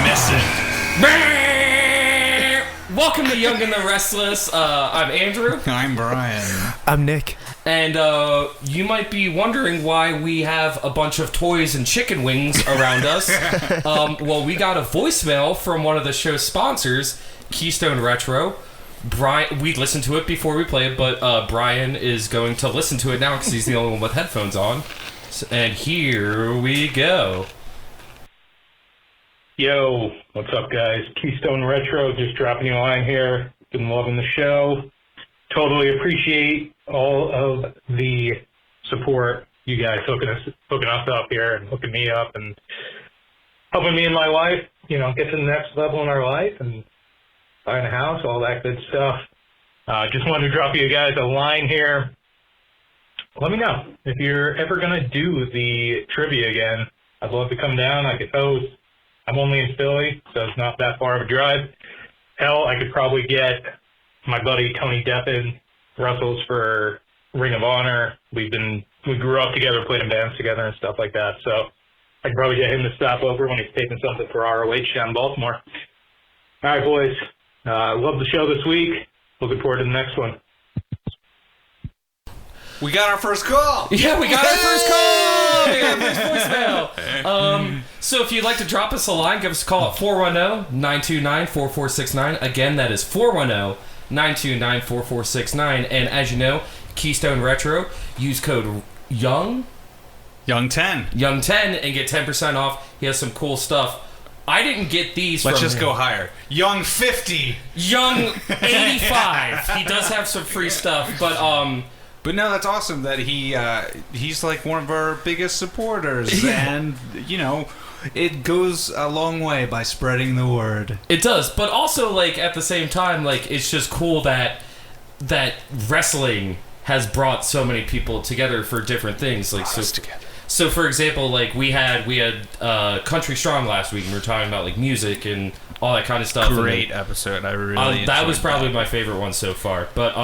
missing. Welcome to Young and the Restless. I'm Andrew. I'm Brian. I'm Nick. And you might be wondering why we have a bunch of toys and chicken wings around us. Well, we got a voicemail from one of the show's sponsors, Keystone Retro. Brian, we listened to it before we played, but Brian is going to listen to it now because he's the only one with headphones on. And here we go. Yo, what's up, guys? Keystone Retro, just dropping you a line here. Been loving the show. Totally appreciate all of the support you guys hooking us up here and hooking me up and helping me and my wife, get to the next level in our life and buying a house, all that good stuff. Just wanted to drop you guys a line here. Let me know if you're ever going to do the trivia again. I'd love to come down. I could host. I'm only in Philly, so it's not that far of a drive. Hell, I could probably get my buddy Tony Deppen, Russell's for Ring of Honor. We grew up together, played in bands together and stuff like that. So I could probably get him to stop over when he's taping something for ROH down in Baltimore. All right, boys. Love the show this week. Looking forward to the next one. We got our first call. Yeah, we got our first call. We got our first voicemail. So if you'd like to drop us a line, give us a call at 410-929-4469. Again, that is 410-929-4469. And as you know, Keystone Retro, use code YOUNG10 and get 10% off. He has some cool stuff. I didn't get these Let's from just him. go higher. Young 50. Young 85. He does have some free stuff, but no, that's awesome that he's like one of our biggest supporters, and it goes a long way by spreading the word. It does, but also like at the same time, like it's just cool that wrestling has brought so many people together for different things. Like so for example, like we had Country Strong last week, and we were talking about like music and all that kind of stuff. Great episode. I really that was probably my favorite one so far. But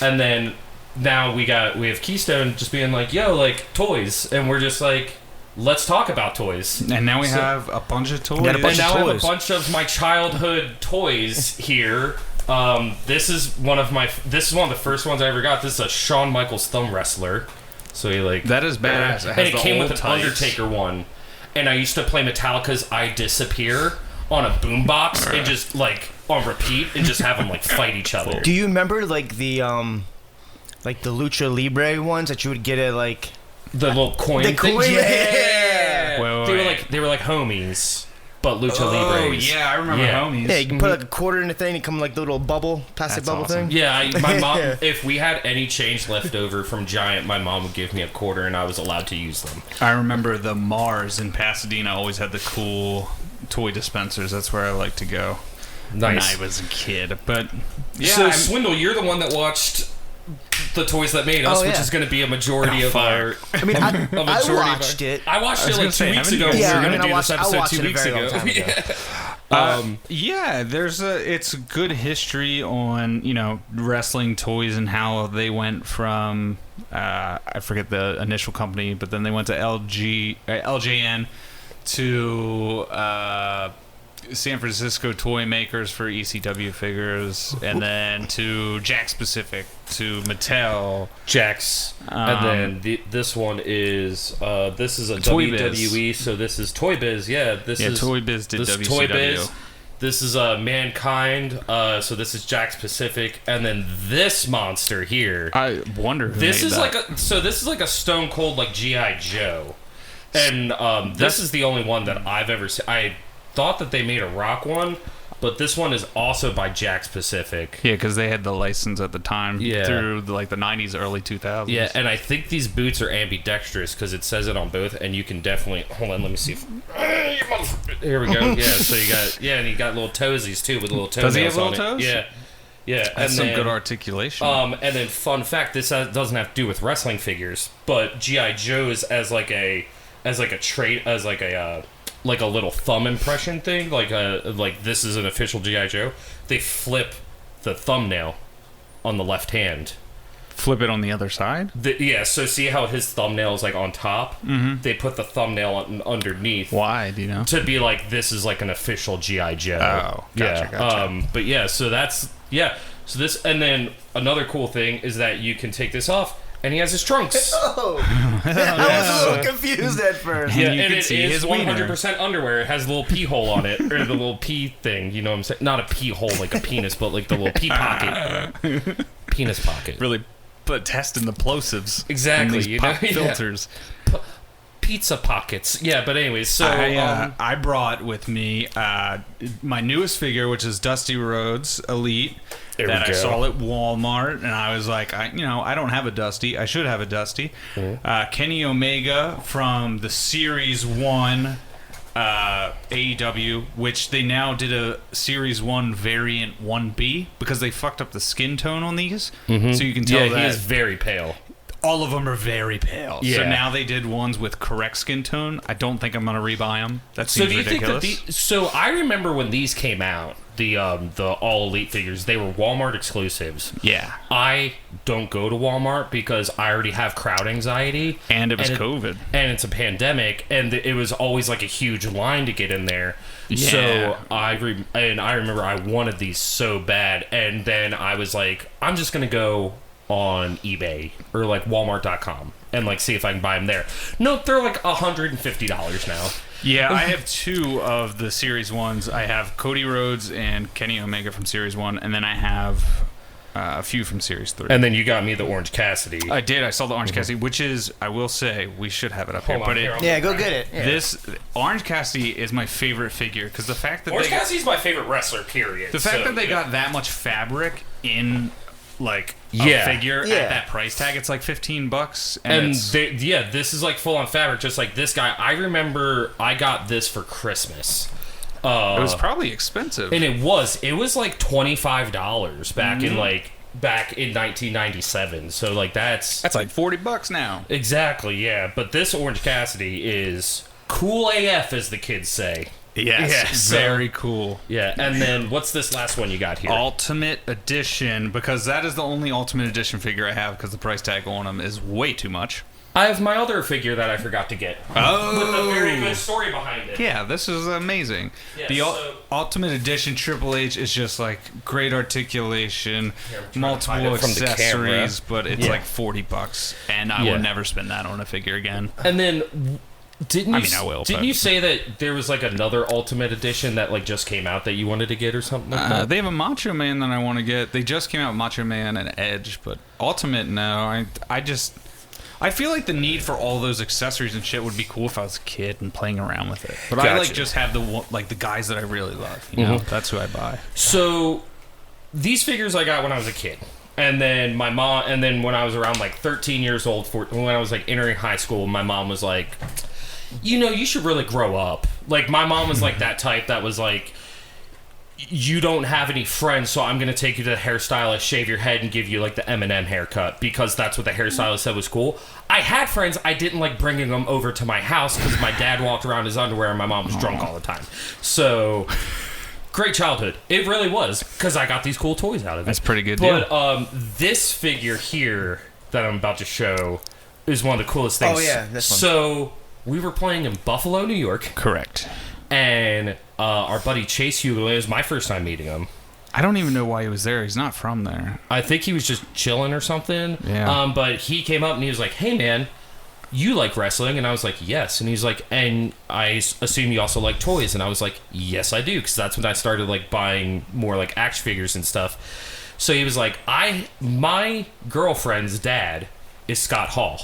and then now we have Keystone just being like, yo, like toys, and we're just like, let's talk about toys. And now we have a bunch of toys. I have a bunch of my childhood toys here. This is one of the first ones I ever got. This is a Shawn Michaels thumb wrestler. So that is badass. It came with an Undertaker one. And I used to play Metallica's I Disappear on a boombox and just like on repeat and just have them like fight each other. Do you remember like the Lucha Libre ones that you would get at like the little coin the things? Coin? Yeah. Wait. They were like homies, but Lucha Oh Libres. yeah, I remember homies. Yeah, you can put like a quarter in the thing and come like the little bubble, plastic bubble awesome. thing. Yeah, my mom. If we had any change left over from Giant, my mom would give me a quarter, and I was allowed to use them. I remember the Mars in Pasadena always had the cool toy dispensers. That's where I like to go. Nice. When I was a kid, but yeah. So Swindle, you're the one that watched the Toys That Made Us, which is going to be a majority of our. I mean, I watched it. I watched it like 2 weeks ago. Yeah, we were going to do I this episode watched 2 it a weeks very ago. long time ago. Yeah, it's good history on wrestling toys and how they went from I forget the initial company, but then they went to LJN to San Francisco Toy Makers for ECW figures, and then to Jakks Pacific, to Mattel. Jakks. And then this one is this is a Toy WWE, Biz. so this is Toy Biz. Yeah, Toy Biz did this WCW. Toy Biz. This is Mankind. So this is Jakks Pacific, and then this monster here. I wonder who This made is that. this is like a Stone Cold like G.I. Joe, and this is the only one that I've ever seen. I thought that they made a Rock one, but this one is also by Jakks Pacific. Yeah, because they had the license at the time through the 90s, early 2000s. Yeah, and I think these boots are ambidextrous because it says it on both, and you can definitely hold on. Let me see. Here we go. Yeah, so you got and you got little toesies too with little toenails. Does he have on little toes? Yeah. That's and some then, good articulation. And then fun fact, this doesn't have to do with wrestling figures, but G.I. Joe's as like a little thumb impression thing, like this is an official G.I. Joe. They flip the thumbnail on the left hand. Flip it on the other side. So see how his thumbnail is like on top? Mm-hmm. They put the thumbnail underneath. Why? Do you know? To be like, this is like an official G.I. Joe. Oh, gotcha. But yeah, so that's So this, and then another cool thing is that you can take this off, and he has his trunks. Oh, I was a little confused at first. And Yeah, you and can it see is his wiener. 100% underwear. It has a little pee hole on it, or the little pee thing. You know what I'm saying? Not a pee hole like a penis, but like the little pee pocket, penis pocket. Really, but testing the plosives. Exactly, in these you know? pop Yeah. filters. Pizza pockets. Yeah, but anyways, so I brought with me my newest figure, which is Dusty Rhodes Elite. There we that I go. saw at Walmart, and I was like, I don't have a Dusty. I should have a Dusty. Kenny Omega from the Series 1 AEW, which they now did a Series 1 variant 1B because they fucked up the skin tone on these. So you can tell yeah, that he is very pale. all of them are very pale. So Yeah. now they did ones with correct skin tone. I don't think I'm going to rebuy them. That So seems do you ridiculous. think that so I remember when these came out, the All Elite figures, they were Walmart exclusives. Yeah. I don't go to Walmart because I already have crowd anxiety. And it was COVID. And it's a pandemic, and it was always like a huge line to get in there. Yeah. So I remember I wanted these so bad, and then I was like, I'm just gonna go on eBay or like Walmart.com and like see if I can buy them there. No, they're like $150 now. Yeah, I have two of the Series 1s. I have Cody Rhodes and Kenny Omega from Series 1, and then I have a few from Series 3. And then you got me the Orange Cassidy. I did. I saw the Orange Cassidy, which is, I will say, we should have it up Hold here. on, But here, I'll- Yeah, go get it. Yeah. this Orange Cassidy is my favorite figure because the fact that Orange they Cassidy's my favorite wrestler, period. the fact So, that they yeah. got that much fabric in like a Yeah. figure Yeah. at that price tag, it's like $15, and it's, this is like full on fabric, just like this guy. I remember I got this for Christmas. it was probably expensive. And it was like $25 back in 1997. So like that's That's like $40 now. exactly, yeah. But this Orange Cassidy is cool AF, as the kids say. Yes, Yeah, so- very cool. Yeah. And then what's this last one you got here? Ultimate Edition, because that is the only Ultimate Edition figure I have because the price tag on them is way too much. I have my other figure that I forgot to get. Oh. With a very good story behind it. Yeah, this is amazing. Yeah, the so- Ultimate Edition Triple H is just like great articulation, Here, I'm trying to multiple find it from the accessories, but it's Yeah. like $40, and I Yeah. will never spend that on a figure again. And then didn't you I will, didn't but- you say that there was like another Ultimate Edition that like just came out that you wanted to get or something like that? They have a Macho Man that I want to get. They just came out with Macho Man and Edge, but Ultimate, no. I feel like the need for all those accessories and shit would be cool if I was a kid and playing around with it. But I like Gotcha. just have the guys that I really love. You know, that's who I buy. So these figures I got when I was a kid. And then my mom, and then when I was around like 13 years old, when I was like entering high school, my mom was like, you should really grow up. Like my mom was like that type that was like, you don't have any friends, so I'm going to take you to the hairstylist, shave your head, and give you like the Eminem haircut because that's what the hairstylist said was cool. I had friends, I didn't like bringing them over to my house because my dad walked around in his underwear and my mom was drunk all the time. So, great childhood. It really was because I got these cool toys out of it. That's a pretty good But this figure here that I'm about to show is one of the coolest things. Oh, yeah, this one. So, we were playing in Buffalo, New York, Correct. and our buddy Chase Hughley, it was my first time meeting him. I don't even know why he was there. He's not from there. I think he was just chilling or something. Yeah. But he came up and he was like, "Hey, man, you like wrestling?" And I was like, "Yes." And he's like, "And I assume you also like toys?" And I was like, "Yes, I do," because that's when I started like buying more like action figures and stuff. So he was like, my girlfriend's dad is Scott Hall."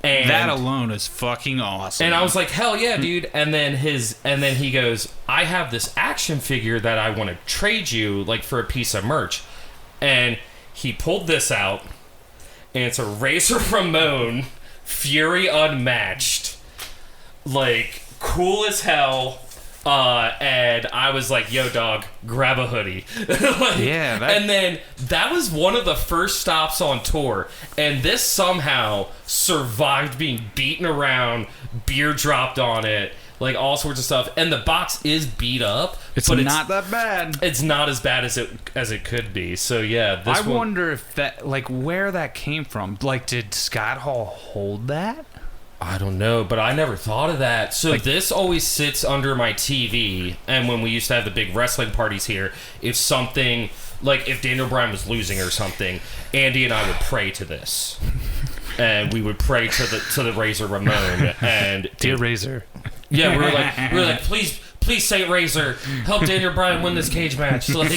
And That alone is fucking awesome. and I was like, hell yeah, dude. And then he goes, I have this action figure that I want to trade you like for a piece of merch. And he pulled this out, and it's a Razor Ramon Fury Unmatched. Like, cool as hell. And I was like, yo, dog, grab a hoodie. Like, Yeah, and then that was one of the first stops on tour. And this somehow survived being beaten around, beer dropped on it. like all sorts of stuff. And the box is beat up. It's but not that bad. It's not as bad as it could be. So yeah, I wonder if that, like, where that came from. Like, did Scott Hall hold that? I don't know, but I never thought of that. So this always sits under my TV, and when we used to have the big wrestling parties here, if something, like if Daniel Bryan was losing or something, Andy and I would pray to this. And we would pray to the Razor Ramon and Dear Razor. Yeah, we were like, please Saint Razor, help Daniel Bryan win this cage match. Like,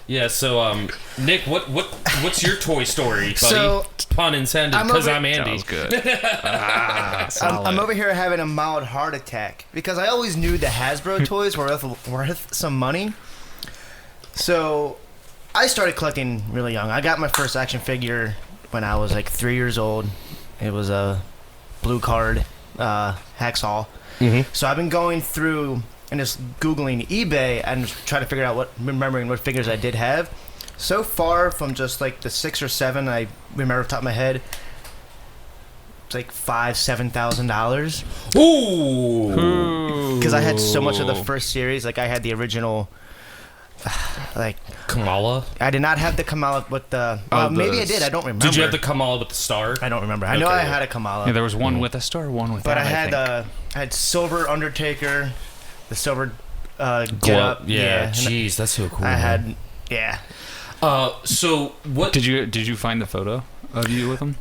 yeah, so Nick, what's your Toy Story, buddy? So, pun intended, because I'm That Andy. was good. I'm over here having a mild heart attack because I always knew the Hasbro toys were worth some money. So I started collecting really young. I got my first action figure when I was like 3 years old. It was a blue card Hacksaw. Mm-hmm. So I've been going through and just Googling eBay and trying to figure out remembering what figures I did have. So far from just like the 6 or 7 I remember off the top of my head, it's like $7,000. Ooh. Because I had so much of the first series. Like I had the original, like Kamala? I did not have the Kamala with the. Maybe I did. I don't remember. Did you have the Kamala with the star? I don't remember. I know I had a Kamala. Yeah, there was one with a star, one without. But I think. had Silver Undertaker, the silver get up. Yeah, and jeez, that's so cool. I had So what Did you find the photo of you with him?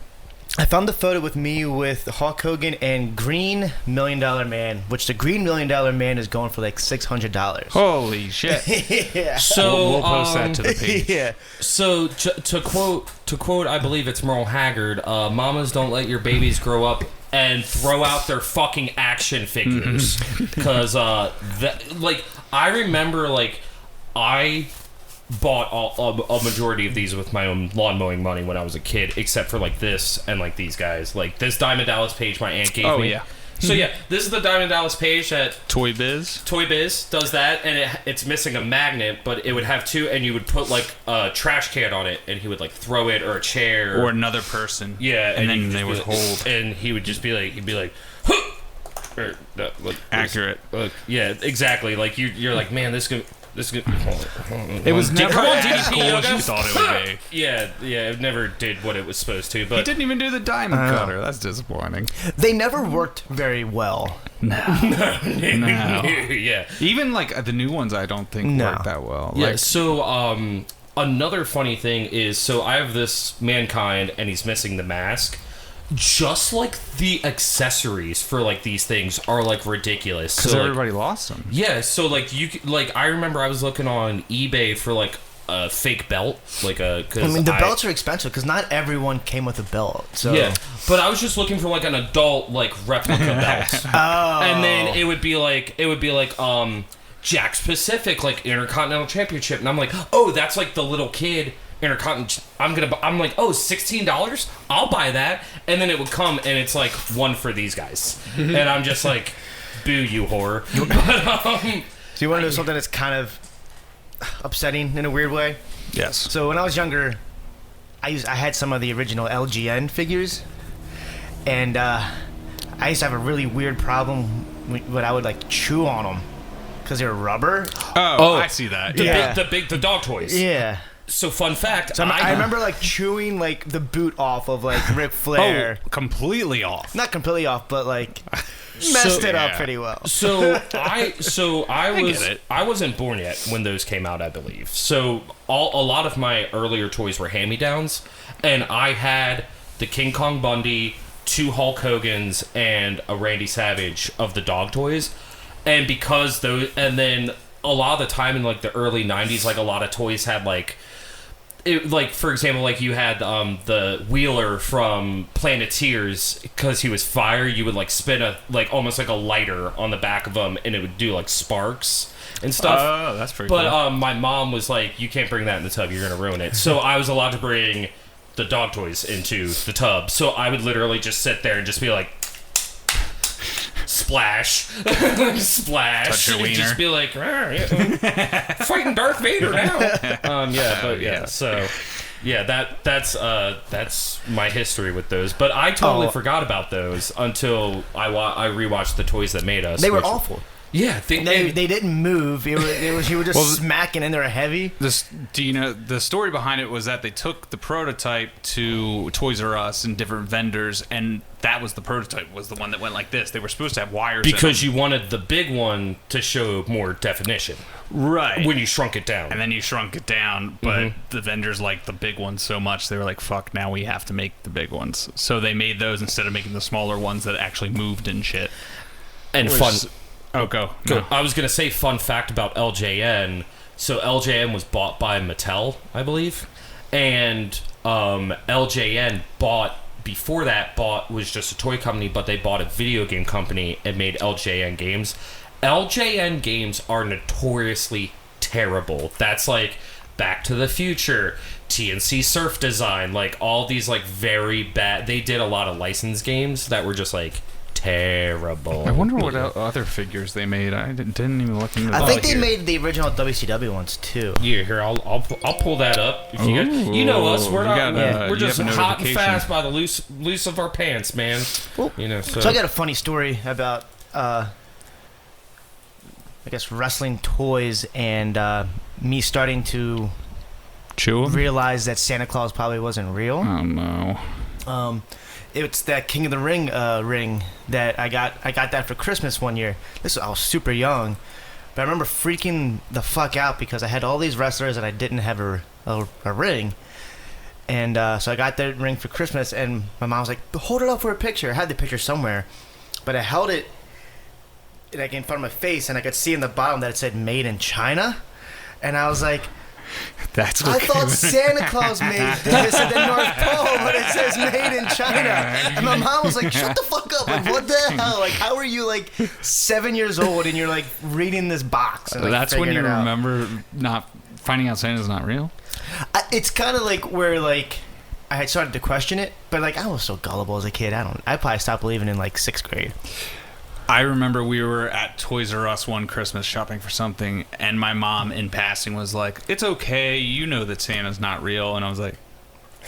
I found the photo with me with Hulk Hogan and Green $1 Million Man, which the Green $1 Million Man is going for like $600. Holy shit! Yeah. So we'll post that to the page. Yeah. So to quote, I believe it's Merle Haggard. Mamas don't let your babies grow up and throw out their fucking action figures, because I remember I bought a majority of these with my own lawn mowing money when I was a kid, except for like this and like these guys, like this Diamond Dallas Page my aunt gave me. Oh yeah. So yeah, this is the Diamond Dallas Page that Toy Biz. Toy Biz does that, and it's missing a magnet, but it would have two, and you would put like a trash can on it, and he would like throw it, or a chair, Or another person. yeah, And then you they just would be like, hold. and he would just be like, he'd be like, huh! Or, Accurate. yeah, exactly. Like you're like, man, this could. It was never come on, as DDP, cool as Yoga. you thought it would be. Yeah, it never did what it was supposed to. He But didn't even do the diamond cutter. That's disappointing. They never worked very well. No. yeah, Even like the new ones, I don't think No. work that well. yeah. Like, So another funny thing is, so I have this Mankind, and he's missing the mask. Just like the accessories for like these things are like ridiculous. because So like, everybody lost them. yeah, so like I remember I was looking on eBay for like a fake belt, like a. I mean, the belts are expensive because not everyone came with a belt. So Yeah, but I was just looking for like an adult like replica belt. Oh. And then it would be like Jack's Pacific like Intercontinental Championship, and I'm like, oh, that's like the little kid Intercontinental. I'm like, oh, $16? I'll buy that. And then it would come, and it's like one for these guys, and I'm just like, boo, you whore. But Do you want to know something that's kind of upsetting in a weird way? Yes. So when I was younger, I had some of the original LGN figures, and I used to have a really weird problem when I would like chew on them because they were rubber. Oh, I see that. Yeah. the dog toys. Yeah. So fun fact, So I remember like chewing like the boot off of like Ric Flair. Oh, completely off. Not completely off, but like messed it up yeah. pretty well. So I get it. I wasn't born yet when those came out, I believe. So a lot of my earlier toys were hand-me-downs, and I had the King Kong Bundy, 2 Hulk Hogans, and a Randy Savage of the dog toys. And because those, and then a lot of the time in like the early 90s, like a lot of toys had like, like for example, like you had the Wheeler from Planeteers, because he was fire. You would like spin a like almost like a lighter on the back of him, and it would do like sparks and stuff. Oh, that's pretty But cool. my mom was like, "You can't bring that in the tub. You're gonna ruin it." So I was allowed to bring the dog toys into the tub. So I would literally just sit there and just be like, splash, splash. Touch your and wiener. just be like, "Rah, yeah, fighting Darth Vader now." Yeah, but yeah. So Yeah, that's my history with those. But I totally forgot about those until I rewatched the Toys That Made Us. They were awful. Yeah, They didn't move. You were just smacking in there heavy. Do you know the story behind it was that they took the prototype to Toys R Us and different vendors, and that was the prototype, was the one that went like this. They were supposed to have wires because in them. you wanted the big one to show more definition, right? When you shrunk it down, and then you shrunk it down, but the vendors liked the big ones so much they were like, "Fuck! Now we have to make the big ones." So they made those instead of making the smaller ones that actually moved and shit. And fun. Oh, go. No. I was going to say fun fact about LJN. So LJN was bought by Mattel, I believe. And LJN was just a toy company, but they bought a video game company and made LJN games. LJN games are notoriously terrible. That's like Back to the Future, TNC Surf Design, like all these like very bad. They did a lot of licensed games that were just like terrible. I wonder what other figures they made. I didn't even look into that. I think they made the original WCW ones too. Yeah, here I'll pull that up. If you know us, we're we're just hot and fast by the loose of our pants, man. Well, so I got a funny story about I guess wrestling toys and me starting to realize that Santa Claus probably wasn't real. Oh no. It's that King of the Ring ring that I got that for Christmas one year. I was super young, but I remember freaking the fuck out because I had all these wrestlers and I didn't have a ring. And so I got that ring for Christmas, and my mom was like, "Hold it up for a picture." I had the picture somewhere, but I held it like in front of my face, and I could see in the bottom that it said "Made in China," and I was like, "That's okay." I thought Santa Claus made this at the North Pole, but it says "Made in China." And my mom was like, "Shut the fuck up! Like, what the hell? Like, how are you like 7 years old and you're like reading this box?" And, like, that's when you out. remember not finding out Santa's not real. It's kind of like where like I had started to question it, but like I was so gullible as a kid. I probably stopped believing in like 6th grade. I remember we were at Toys R Us one Christmas shopping for something, and my mom, in passing, was like, "It's okay, you know that Santa's not real." And I was like,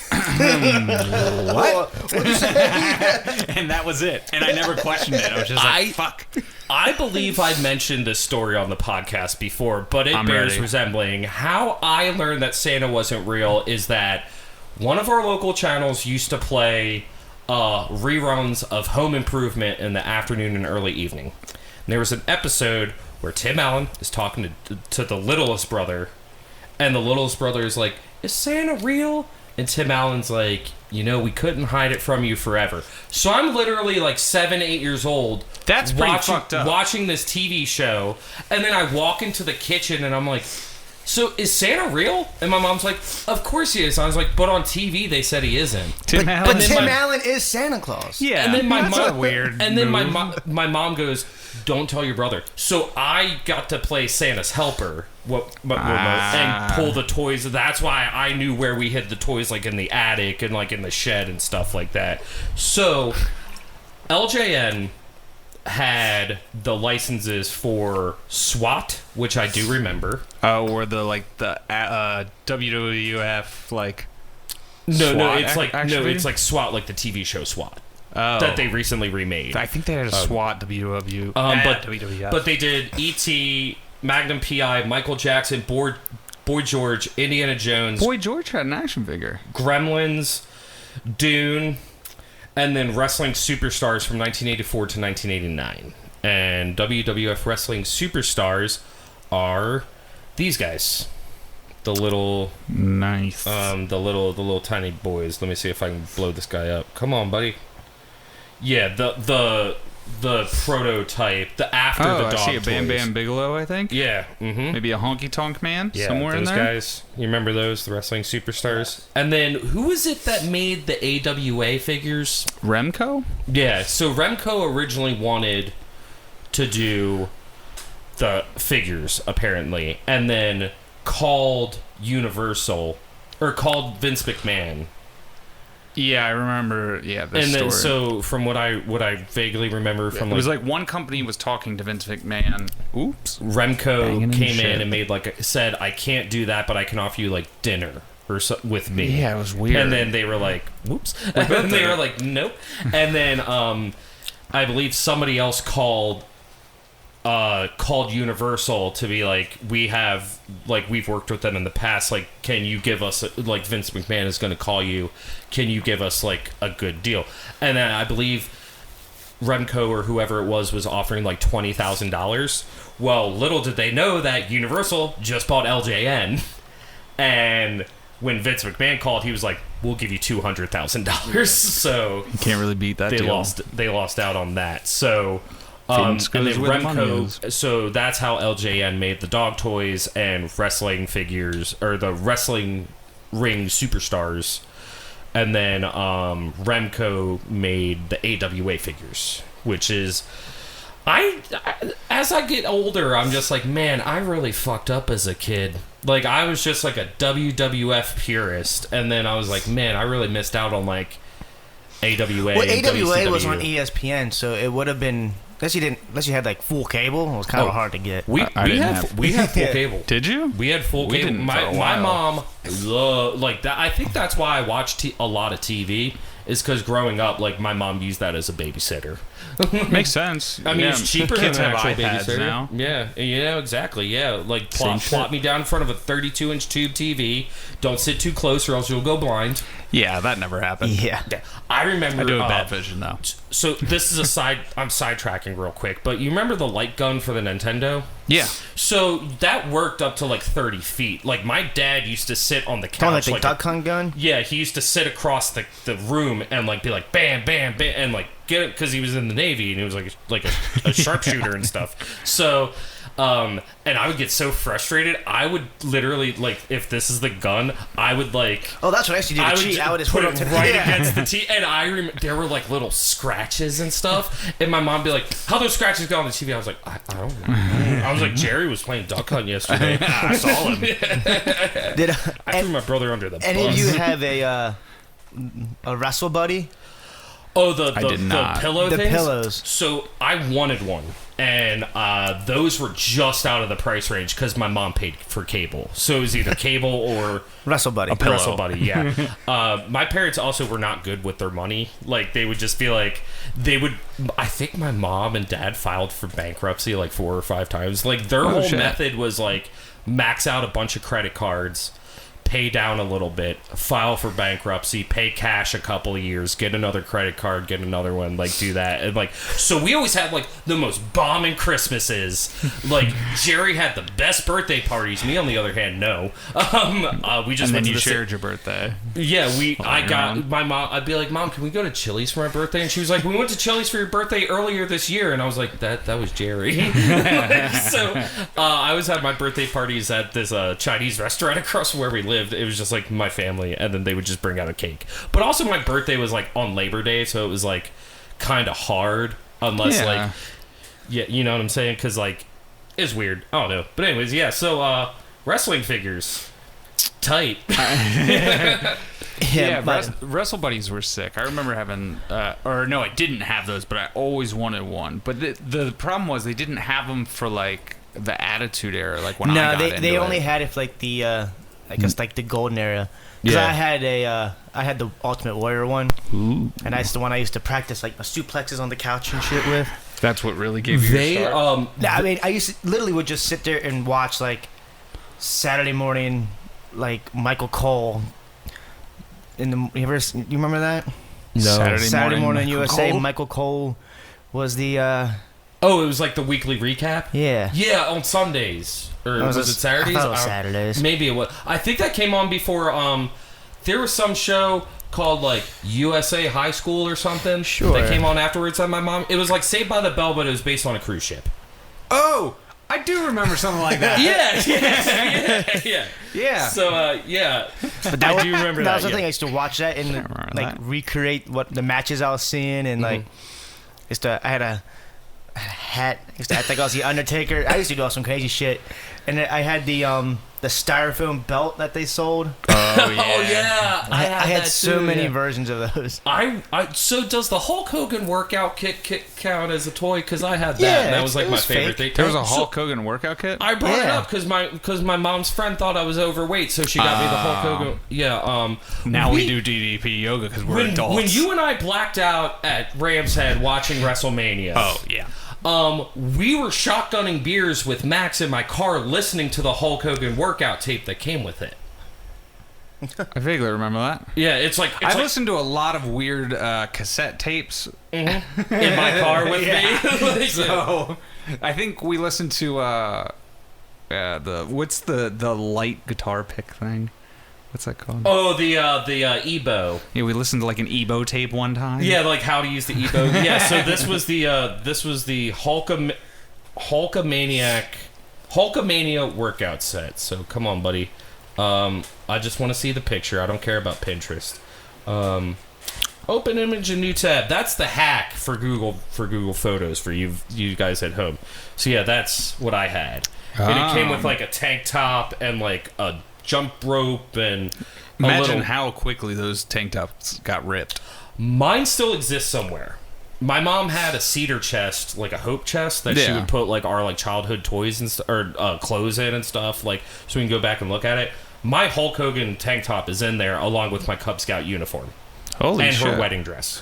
"What?" What'd you say? And that was it. And I never questioned it. I was just like, "Fuck." I believe I mentioned this story on the podcast before, but it bears resembling. How I learned that Santa wasn't real is that one of our local channels used to play reruns of Home Improvement in the afternoon and early evening. And there was an episode where Tim Allen is talking to the littlest brother, and the littlest brother is like, "Is Santa real?" And Tim Allen's like, "We couldn't hide it from you forever." So I'm literally like 7, 8 years old. That's pretty fucked up. Watching this TV show, and then I walk into the kitchen and I'm like, "So is Santa real?" And my mom's like, "Of course he is." I was like, "But on TV they said he isn't." But Tim Allen is Santa Claus. Yeah, and then my mom weird. And then my mom goes, "Don't tell your brother." So I got to play Santa's helper, and pull the toys. That's why I knew where we hid the toys, like in the attic and like in the shed and stuff like that. So LJN had the licenses for SWAT, which I do remember. Or the WWF It's like SWAT, like the TV show SWAT that they recently remade. I think they had a SWAT WWF. But they did E.T., Magnum P.I., Michael Jackson, Boy George, Indiana Jones. Boy George had an action figure. Gremlins, Dune, and then Wrestling Superstars from 1984 to 1989. And WWF Wrestling Superstars are these guys. The little nice. The little tiny boys. Let me see if I can blow this guy up. Come on, buddy. Yeah, the prototype, the after the dog. I see a Bam toys. Bam Bigelow, I think. Yeah. Mm-hmm. Maybe a Honky Tonk Man somewhere in those there. Guys. You remember those, the Wrestling Superstars? And then who was it that made the AWA figures? Remco? Yeah, so Remco originally wanted to do the figures, apparently, and then called Universal, or called Vince McMahon. Yeah, I remember. Yeah, this and then story. So from what I vaguely remember from it was like one company was talking to Vince McMahon. Oops. Remco came in and made said, "I can't do that, but I can offer you like dinner or with me. Yeah, it was weird. And then they were like, "Whoops," and then they were like, "Nope," and then I believe somebody else called Universal to be like, we've worked with them in the past, like, can you give us, like, Vince McMahon is going to call you, can you give us, like, a good deal? And then I believe Remco or whoever it was offering like $20,000. Well, little did they know that Universal just bought LJN, and when Vince McMahon called, he was like, "We'll give you $200,000." So you can't really beat that. They deal. lost out on that. So and then Remco. So that's how LJN made the dog toys and wrestling figures, or the wrestling ring superstars. And then Remco made the AWA figures, which is, as I get older, I'm just like, man, I really fucked up as a kid. Like, I was just like a WWF purist, and then I was like, man, I really missed out on like AWA. Well, and AWA WCW. was on ESPN, so it would have been unless you had like full cable. It was kind of hard to get. We had full cable. Did you? We had full We cable. didn't My for a while. mom loved like that. I think that's why I watched a lot of TV. Is because growing up, like, my mom used that as a babysitter. Makes sense. I mean, Yeah. it's cheaper Kids than an have actual iPads babysitter. now. Yeah, exactly. Yeah, like Same plop me down in front of a 32-inch tube TV. Don't sit too close, or else you'll go blind. Yeah, that never happened. Yeah. Yeah, I remember. I do have bad vision though. So this is a side. I'm sidetracking real quick, but you remember the light gun for the Nintendo? Yeah. So that worked up to like 30 feet. Like, my dad used to sit on the couch. Kind of like the like duck hunt gun. Yeah, he used to sit across the room and like be like bam, bam, bam, and like get it because he was in the Navy and he was like a sharpshooter and stuff. So, and I would get so frustrated. I would literally, like, if this is the gun, I would like. Oh, that's what I used to do to cheat. I would just put put it up to right yeah. against the TV, and I remember there were like little scratches and stuff. And my mom would be like, "How those scratches go on the TV?" I was like, "I don't know." I was like, "Jerry was playing duck hunt yesterday. I saw him." Did I threw my brother under the any bus. of you have a wrestle buddy? Oh, the did not. pillow The things? pillows. So I wanted one, and those were just out of the price range because my mom paid for cable. So it was either cable or Wrestle buddy. pillow. Wrestle Buddy. Yeah. My parents also were not good with their money. Like, they would just be like, I think my mom and dad filed for bankruptcy like 4 or 5 times. Like, their whole shit. method was like max out a bunch of credit cards, pay down a little bit, file for bankruptcy, pay cash a couple of years, get another credit card, get another one, like, do that. And like, so we always had like the most bombing Christmases. Like, Jerry had the best birthday parties. Me, on the other hand, no. We just And then went to you the shared your birthday. yeah, I your got mom. my mom. I'd be like, "Mom, can we go to Chili's for my birthday?" And she was like, "We went to Chili's for your birthday earlier this year." And I was like, "That was Jerry." So I always had my birthday parties at this Chinese restaurant across from where we lived. It was just like my family, and then they would just bring out a cake. But also, my birthday was like on Labor Day, so it was like kind of hard, unless like, yeah, you know what I'm saying? Because like, it's weird. I don't know. But anyways, yeah. So wrestling figures, tight. Yeah, but- Wrestle Buddies were sick. I remember having, or no, I didn't have those, but I always wanted one. But the problem was they didn't have them for like the Attitude Era, like when I got into they it. only had it for like the I guess like the golden era. Because Yeah. I had the Ultimate Warrior one, Ooh. and that's the one I used to practice like my suplexes on the couch and shit with. That's what really gave you your start. No, I mean, I used to literally would just sit there and watch like Saturday morning, like Michael Cole. You remember that? No. Saturday morning Michael USA. Cole? Michael Cole was the Oh, it was like the weekly recap? yeah. Yeah, on Sundays. Or was it Saturdays? I thought it was Saturdays. Maybe it was. I think that came on before, there was some show called like USA High School or something. Sure. That came on afterwards that my mom, it was like Saved by the Bell, but it was based on a cruise ship. Oh, I do remember something like that. Yeah. Yeah. So, yeah. But I do remember that was that, the yeah. thing. I used to watch that and remember like that. recreate what the matches I was seeing and like I had a hat. I used to act like I was the Undertaker. I used to do all some crazy shit, and I had the the styrofoam belt that they sold. Oh yeah. Oh yeah, I had that so too, many yeah. versions of those. So does the Hulk Hogan workout kit count as a toy? Because I had that. Yeah, and that was like it my was favorite fake. thing. There was a So Hulk Hogan workout kit. I brought it Yeah. up because my mom's friend thought I was overweight, so she got me the Hulk Hogan. Yeah. Now we do DDP yoga because we're adults. When you and I blacked out at Rams Head watching WrestleMania. Oh yeah. We were shotgunning beers with Max in my car, listening to the Hulk Hogan workout tape that came with it. I vaguely remember that. Yeah, it's like I listened to a lot of weird cassette tapes. in my car with me. Like, So I think we listened to what's the light guitar pick thing? What's that called? Oh, the Ebo. Yeah, we listened to like an Ebo tape one time. Yeah, like how to use the Ebo. Yeah, so this was the Hulkamania workout set. So come on, buddy. I just want to see the picture. I don't care about Pinterest. Open image and new tab. That's the hack for Google Photos for you guys at home. So yeah, that's what I had. And it came with like a tank top and like a jump rope and Imagine how quickly those tank tops got ripped. Mine still exists somewhere. My mom had a cedar chest, like a hope chest, that she Yeah. would put like our childhood toys and or clothes in and stuff, like so we can go back and look at it. My Hulk Hogan tank top is in there along with my Cub Scout uniform Holy and shit! her wedding dress.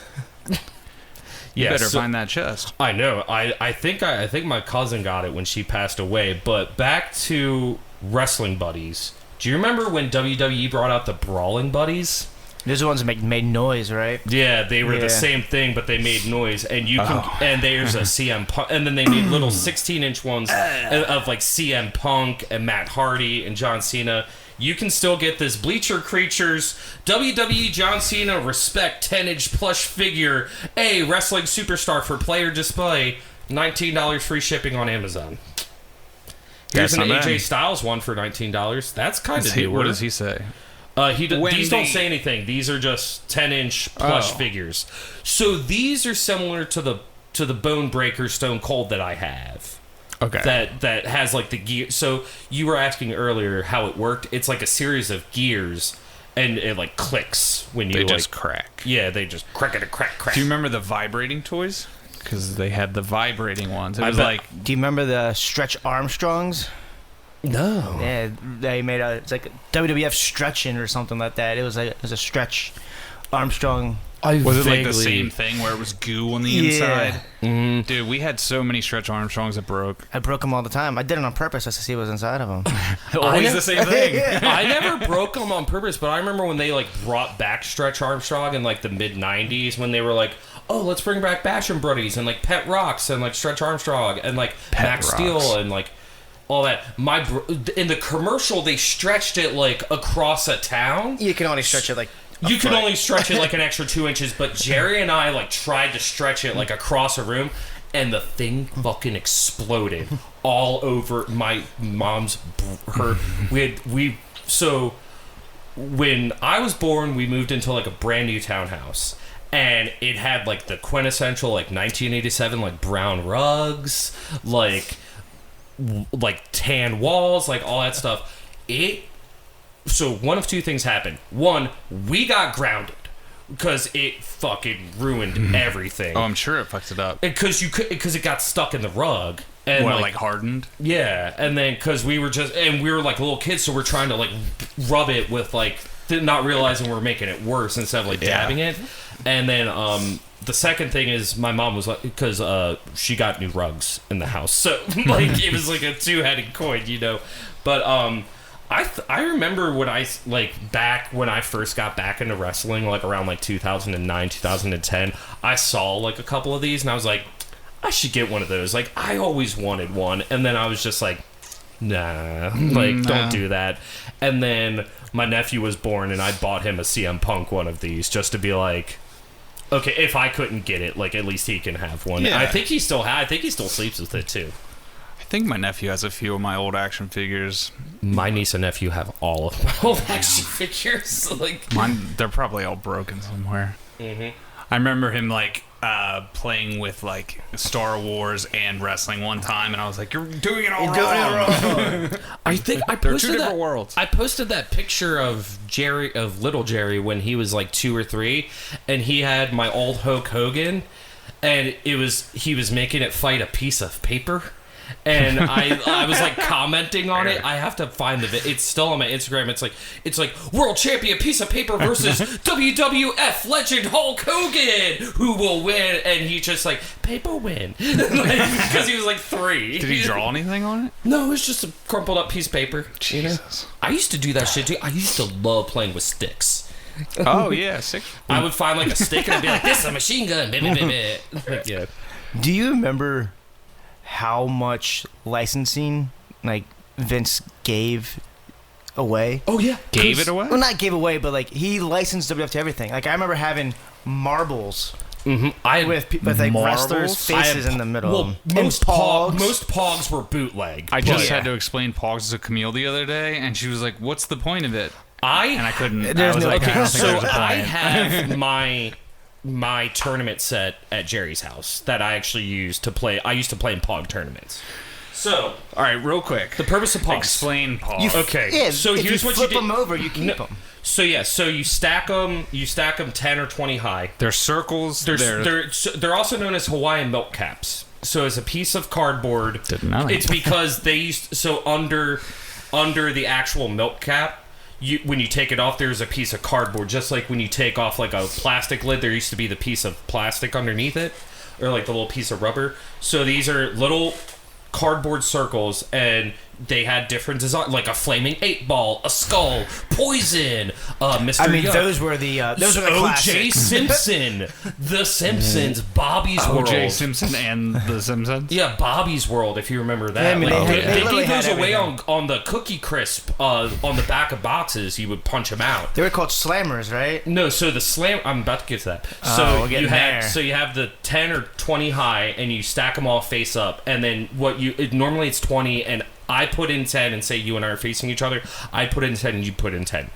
You better so- find that chest. I know. I think my cousin got it when she passed away. But back to Wrestling Buddies. Do you remember when WWE brought out the Brawling Buddies? Those are the ones that made noise, right? Yeah, they were Yeah. the same thing, but they made noise, and you can. And there's a CM Punk, and then they made little 16-inch ones of like CM Punk and Matt Hardy and John Cena. You can still get this Bleacher Creatures WWE John Cena Respect 10-inch plush figure, a wrestling superstar for player display, $19 free shipping on Amazon. Here's That's an not AJ bad. Styles one for $19. That's kind of newer. What does he say? These don't Wendy. say anything. These are just 10-inch plush Oh. figures. So these are similar to the Bone Breaker Stone Cold that I have. Okay. That has like the gear. So you were asking earlier how it worked. It's like a series of gears, and it like clicks when you they like. just crack. Yeah, they just crack. Do you remember the vibrating toys? Because they had the vibrating ones. It was bet- like Do you remember the Stretch Armstrongs? No. Yeah, they made it's like a WWF stretching or something like that. It was a Stretch Armstrong. was it like the same thing where it was goo on the Yeah. inside? Mm, Dude, we had so many Stretch Armstrongs that broke. I broke them all the time. I did it on purpose just to see what was inside of them. Always the same thing. I never broke them on purpose, but I remember when they like brought back Stretch Armstrong in like the mid '90s when they were like, "Oh, let's bring back Bash and Buddies and like Pet Rocks and like Stretch Armstrong and like Max Rocks. Steel and like all that." In the commercial, they stretched it like across a town. You can only stretch it like You could only stretch it like an extra 2 inches, but Jerry and I like tried to stretch it like across a room, and the thing fucking exploded all over my mom's. So when I was born, we moved into like a brand new townhouse, and it had like the quintessential like 1987 like brown rugs, like tan walls, like all that stuff. So one of two things happened. One, we got grounded because it fucking ruined everything. Oh, I'm sure it fucked it up. Because it got stuck in the rug and What, like hardened? yeah, and then because we were like little kids, so we're trying to like rub it with like not realizing we're making it worse instead of like dabbing it. And then the second thing is my mom was like, because she got new rugs in the house, so like it was like a two-headed coin, you know. But I remember when back when I first got back into wrestling, like around like 2009, 2010, I saw like a couple of these and I was like, I should get one of those. Like I always wanted one, and then I was just like, nah, like don't do that. And then my nephew was born, and I bought him a CM Punk one of these just to be like, okay, if I couldn't get it, like at least he can have one. Yeah. I think he still sleeps with it too. I think my nephew has a few of my old action figures. My niece and nephew have all of my old action figures. Like Mine, they're probably all broken somewhere. I remember him like playing with like Star Wars and wrestling one time, and I was like, "You're doing it all You're wrong." doing it wrong. I think I They're posted two that. different worlds. I posted that picture of little Jerry, when he was like 2 or 3, and he had my old Hulk Hogan, and he was making it fight a piece of paper. And I was like commenting on it. I have to find it's still on my Instagram. It's like world champion piece of paper versus WWF legend Hulk Hogan, who will win? And he just like paper win because he was like 3. Did he draw anything on it? No, it was just a crumpled up piece of paper. Jesus. You know? I used to do that shit too. I used to love playing with sticks. Oh yeah, 6. I would find like a stick and I'd be like, "This is a machine gun." Like, yeah. Do you remember how much licensing like Vince gave away? Oh yeah, Gave it away? Well, not gave away, but like he licensed WWF to everything. Like I remember having marbles I had with like Marbles? wrestlers' I had faces in the middle. Well, of them. most pogs were bootleg. I just Yeah. had to explain Pogs to Camille the other day, and she was like, "What's the point of it?" And I couldn't. There's I was no like, point. I don't think So there's a I point. have my tournament set at Jerry's house that I actually use to play. I used to play in Pog tournaments. So All right, real quick. the purpose of Pogs. Explain Pogs. You Okay, Yeah, so if here's you what flip you did. them over, you keep them. So yeah, so you stack them 10 or 20 high. They're circles. They're also known as Hawaiian milk caps. So it's a piece of cardboard. Didn't know that. It's because they used under the actual milk cap. When you take it off, there's a piece of cardboard. Just like when you take off like a plastic lid, there used to be the piece of plastic underneath it, or like the little piece of rubber. So these are little cardboard circles, and they had different designs, like a flaming 8-ball, a skull, poison, Mr. I mean, Yuck. those were the O.J. classics. Simpson, The Simpsons, Bobby's World. O.J. Simpson and The Simpsons. Yeah, Bobby's World, if you remember that. Yeah, I mean, Like, they they literally gave those had away everything. on the Cookie Crisp on the back of boxes. You would punch them out. They were called slammers, right? No, so the slam. I'm about to get to that. Oh, So we're getting there. So you have the 10 or 20 high, and you stack them all face up, and then normally it's 20, and I put in 10, and say you and I are facing each other. I put in 10, and you put in 10.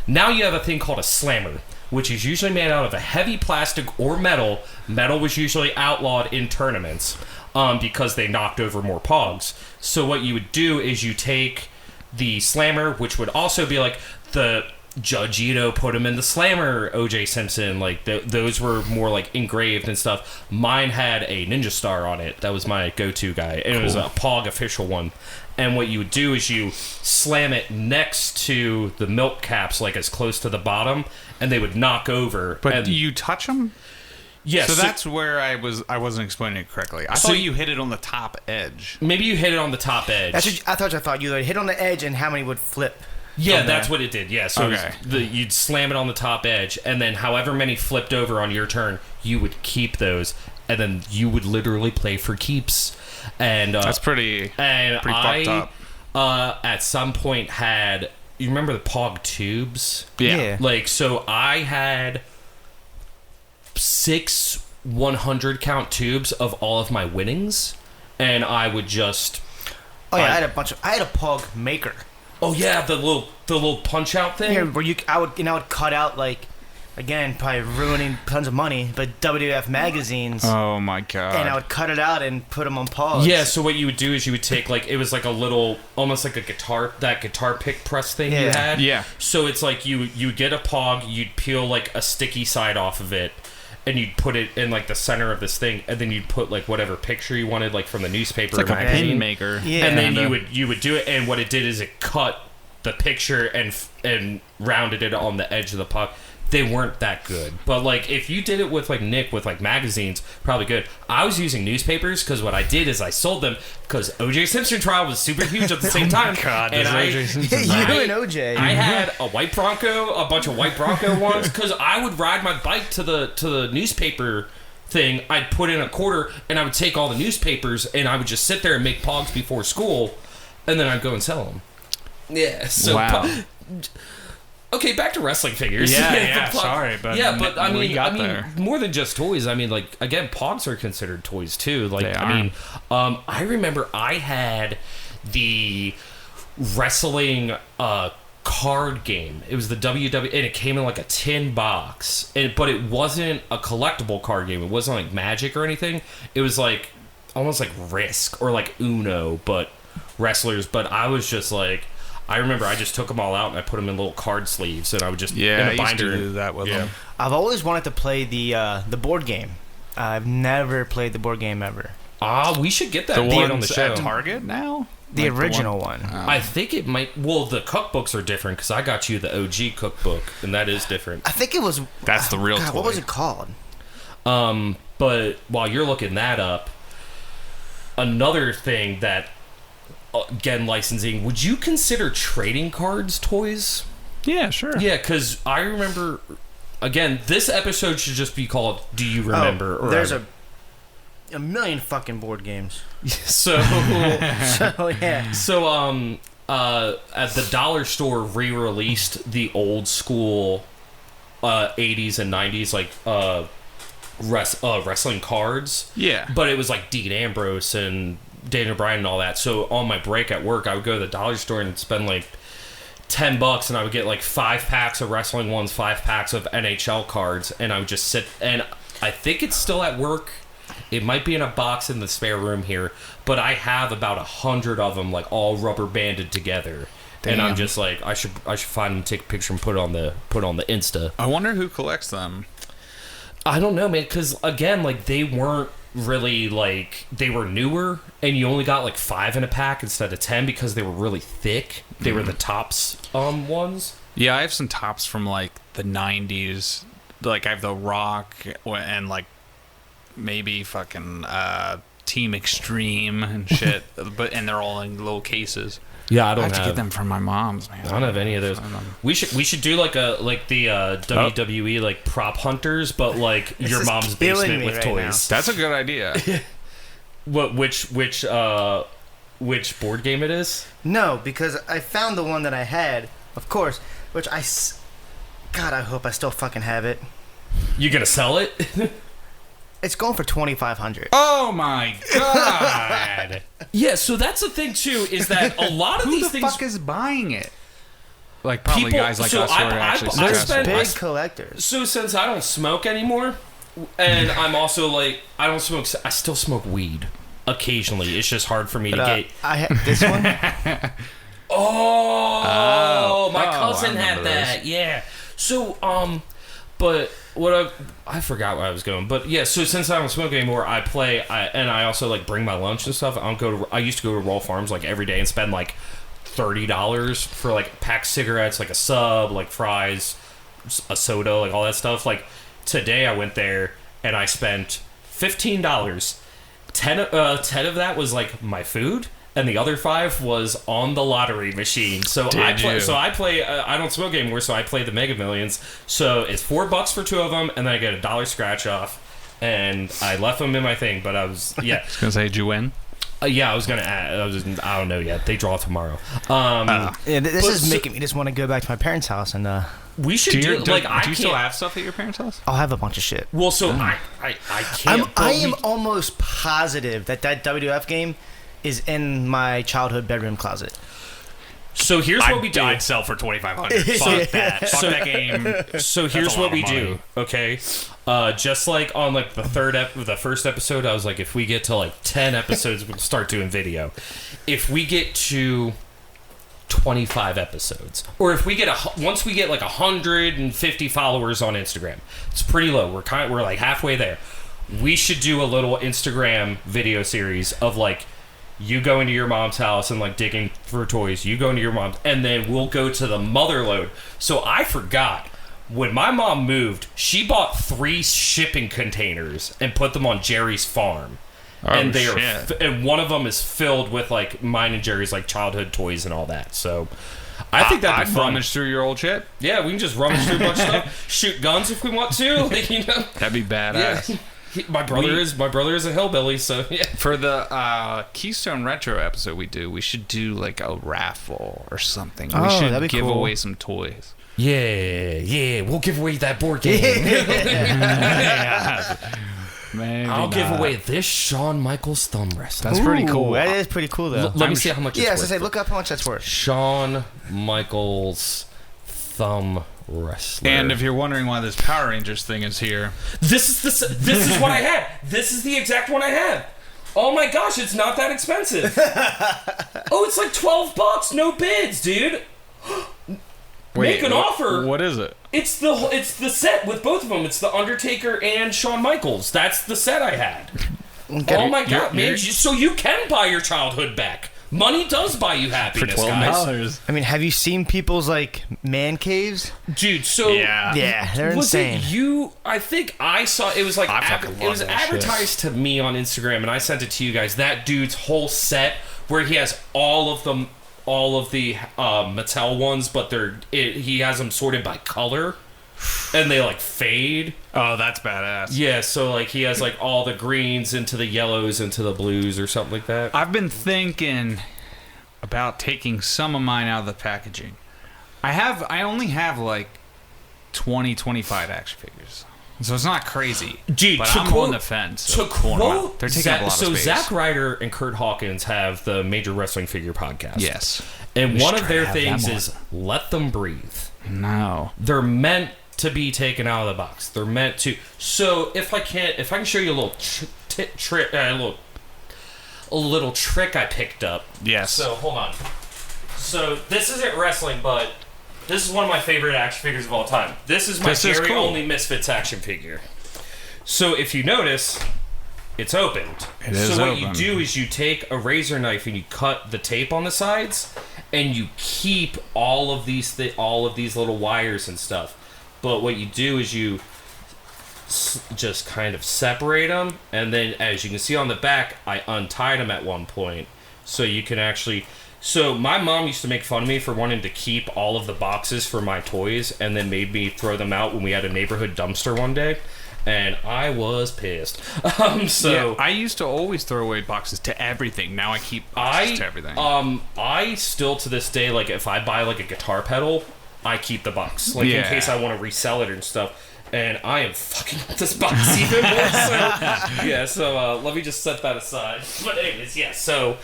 Now you have a thing called a slammer, which is usually made out of a heavy plastic or metal. Metal was usually outlawed in tournaments because they knocked over more pogs. So what you would do is you take the slammer, which would also be like the Judge Ito put him in the slammer, O.J. Simpson, like those were more like engraved and stuff. Mine had a ninja star on it. That was my go-to guy, and it was a Pog official one. And what you would do is you slam it next to the milk caps, like as close to the bottom, and they would knock over. But and, do you touch them? yeah, So that's where I wasn't explaining it correctly. I So thought you hit it on the top edge. maybe you hit it on the top edge. That's what I thought you would hit on the edge, and how many would flip? Yeah, from that's there. what it did. Yeah, so it was Okay. you'd slam it on the top edge, and then however many flipped over on your turn, you would keep those, and then you would literally play for keeps. And That's pretty fucked up. At some point had, you remember the Pog tubes? Yeah. Like, so I had 6 100 count tubes of all of my winnings, and I would just. Oh yeah, I had a Pog maker. Oh yeah, the little punch out thing. Here, where I would cut out like, again, probably ruining tons of money, but WWF magazines, Oh my god. and I would cut it out and put them on Pogs. Yeah, so what you would do is you would take like, it was like a little, almost like a guitar pick press thing you Yeah. had. Yeah. So it's like you get a Pog, you'd peel like a sticky side off of it, and you'd put it in like the center of this thing, and then you'd put like whatever picture you wanted, like from the newspaper. It's like or a magazine. pin maker. Yeah. And then Kinda. you would do it, and what it did is it cut the picture and rounded it on the edge of the Pog. They weren't that good, but like if you did it with like Nick with like magazines, probably good. I was using newspapers because what I did is I sold them because O.J. Simpson trial was super huge at the same time. God, and this I, O.J. Simpson. you I- and OJ. I had a white Bronco, a bunch of white Bronco ones, because I would ride my bike to the newspaper thing. I'd put in a quarter, and I would take all the newspapers, and I would just sit there and make Pogs before school, and then I'd go and sell them. Yeah. So Wow. Okay, back to wrestling figures. Yeah, The Pog- sorry, but yeah, but I we mean, got there. more than just toys. I mean, like again, Pogs are considered toys too. Like, They I are. mean, I remember I had the wrestling card game. It was the WW, and it came in like a tin box. But it wasn't a collectible card game. It wasn't like Magic or anything. It was like almost like Risk or like Uno, but wrestlers. But I was just like, I remember I just took them all out and I put them in little card sleeves, and I would just in a I binder. used to do that with them. I've always wanted to play the board game. I've never played the board game ever. We should get that The one ones on the show. at Target now? The Like original one. I think it might. Well, the cookbooks are different because I got you the OG cookbook, and that is different. I think it was. That's the real God, toy. what was it called? But while you're looking that up, another thing that, again, licensing. Would you consider trading cards toys? Yeah, sure. Yeah, because I remember. Again, this episode should just be called "Do You Remember?" Oh, there's a million fucking board games. So. So yeah. So, at the dollar store re-released the old school 80s and 90s like wrestling cards. Yeah. But it was like Dean Ambrose and Daniel Bryan and all that. So on my break at work, I would go to the dollar store and spend like $10, and I would get like 5 packs of wrestling ones, 5 packs of NHL cards, and I would just sit. And I think it's still at work. It might be in a box in the spare room here, but I have about 100 of them, like all rubber banded together. Damn. And I'm just like, I should find them, take a picture, and put it on the Insta. I wonder who collects them. I don't know, man, because again, like they weren't really like they were newer, and you only got like 5 in a pack instead of 10 because they were really thick. They were the tops ones. Yeah, I have some tops from like the 90s. Like I have the Rock and like maybe fucking Team Extreme and shit, and they're all in little cases. Yeah, I I don't have to get them from my mom's, man. I don't have any of those. We should do like the WWE like prop hunters, but like your is mom's killing basement me with right toys. That's a good idea. Which board game it is? No, because I found the one that I had, of course, which God, I hope I still fucking have it. You gonna sell it? It's going for $2,500. Oh my god! Yeah, so that's the thing too, is that a lot of Who these the things fuck is buying it? Like probably People- guys like so us who are I actually spent- successful. Big collectors. So since I don't smoke anymore, and I'm also like I don't smoke, I still smoke weed occasionally. It's just hard for me to get. I had this one. My I cousin had remember that. Yeah. So but what I forgot where I was going. But yeah, so since I don't smoke anymore, I play. And I also like bring my lunch and stuff. I used to go to Roll Farms like every day and spend like $30 for like packed cigarettes, like a sub, like fries, a soda, like all that stuff. Like today I went there and I spent $15. 10 of that was like my food, and the other 5 was on the lottery machine. So I play. I don't smoke anymore, so I play the Mega Millions. So it's $4 for 2 of them, and then I get a $1 scratch off. And I left them in my thing, but I was I was gonna say, did you win? yeah, I was gonna add. I don't know yet. They draw tomorrow. Yeah, this But is so- making me just want to go back to my parents' house and We should Do do, you, like I do you still can't- have stuff at your parents' house? I'll have a bunch of shit. Well, so I can't. I am almost positive that WWF game is in my childhood bedroom closet. So here's what we do. I'd sell for $2,500. Fuck that. Fuck that game. So here's a lot what we of do, money. okay? Just like on like the first episode, I was like, if we get to like 10 episodes, we'll start doing video. If we get to 25 episodes, or if we get once we get like 150 followers on Instagram, it's pretty low. We're like halfway there. We should do a little Instagram video series of like you go into your mom's house and like digging for toys. You go into your mom's, and then we'll go to the mother load. So I forgot. When my mom moved, she bought 3 shipping containers and put them on Jerry's farm. And they are, and one of them is filled with like mine and Jerry's like childhood toys and all that. So I think that'd be I'd fun. rummage through your old shit. Yeah, we can just rummage through a bunch of stuff, shoot guns if we want to. Like, you know, That'd be badass. yeah. My brother is a hillbilly, so yeah. For the Keystone Retro episode we should do like a raffle or something. Oh, We should that'd be give cool. away some toys. Yeah, we'll give away that board game. Maybe I'll give not. away this Shawn Michaels thumb wrestler. That's pretty Ooh. cool. That is pretty cool, though. Let me see how much it's Yeah, worth. so say, look up how much that's worth. Shawn Michaels thumb wrestler. And if you're wondering why this Power Rangers thing is here, this is what I had. This is the exact one I had. Oh my gosh, it's not that expensive. Oh, it's like $12, no bids, dude. Make an offer. What is it? It's the set with both of them. It's the Undertaker and Shawn Michaels. That's the set I had. Oh my god, man! So you can buy your childhood back. Money does buy you happiness, For guys. $12. I mean, have you seen people's, like, man caves? Dude, so Yeah, they're was insane. it you? I think I saw it was like I fucking it love was that advertised to me on Instagram, and I sent it to you guys. That dude's whole set where he has all of the Mattel ones, but he has them sorted by color, and they like fade. Oh, that's badass. Yeah, so like he has like all the greens into the yellows into the blues or something like that. I've been thinking about taking some of mine out of the packaging. I only have like 25 action figures. So it's not crazy. Dude, but to I'm quote- on the fence. To of pulling them out. quote, They're taking up a lot of space. Zack Ryder and Kurt Hawkins have the Major Wrestling Figure podcast. Yes. And We one should of try their to have things them is let them breathe. No. They're meant to be taken out of the box. They're meant to. So if I can show you a little trick, a little trick I picked up. Yes. So hold on. So this isn't wrestling, but this is one of my favorite action figures of all time. This is my This is very cool. only Misfits action figure. So if you notice, it's opened. It is so what you open. do is you take a razor knife and you cut the tape on the sides, and you keep all of these little wires and stuff. But what you do is you just kind of separate them, and then as you can see on the back, I untied them at one point, so you can actually. So my mom used to make fun of me for wanting to keep all of the boxes for my toys, and then made me throw them out when we had a neighborhood dumpster one day, and I was pissed. So I used to always throw away boxes to everything. Now I keep boxes to everything. I still to this day, like if I buy like a guitar pedal, I keep the box, like in Yeah. case I want to resell it and stuff. And I am fucking with this box even more. So yeah, so let me just set that aside. But anyways, yeah, so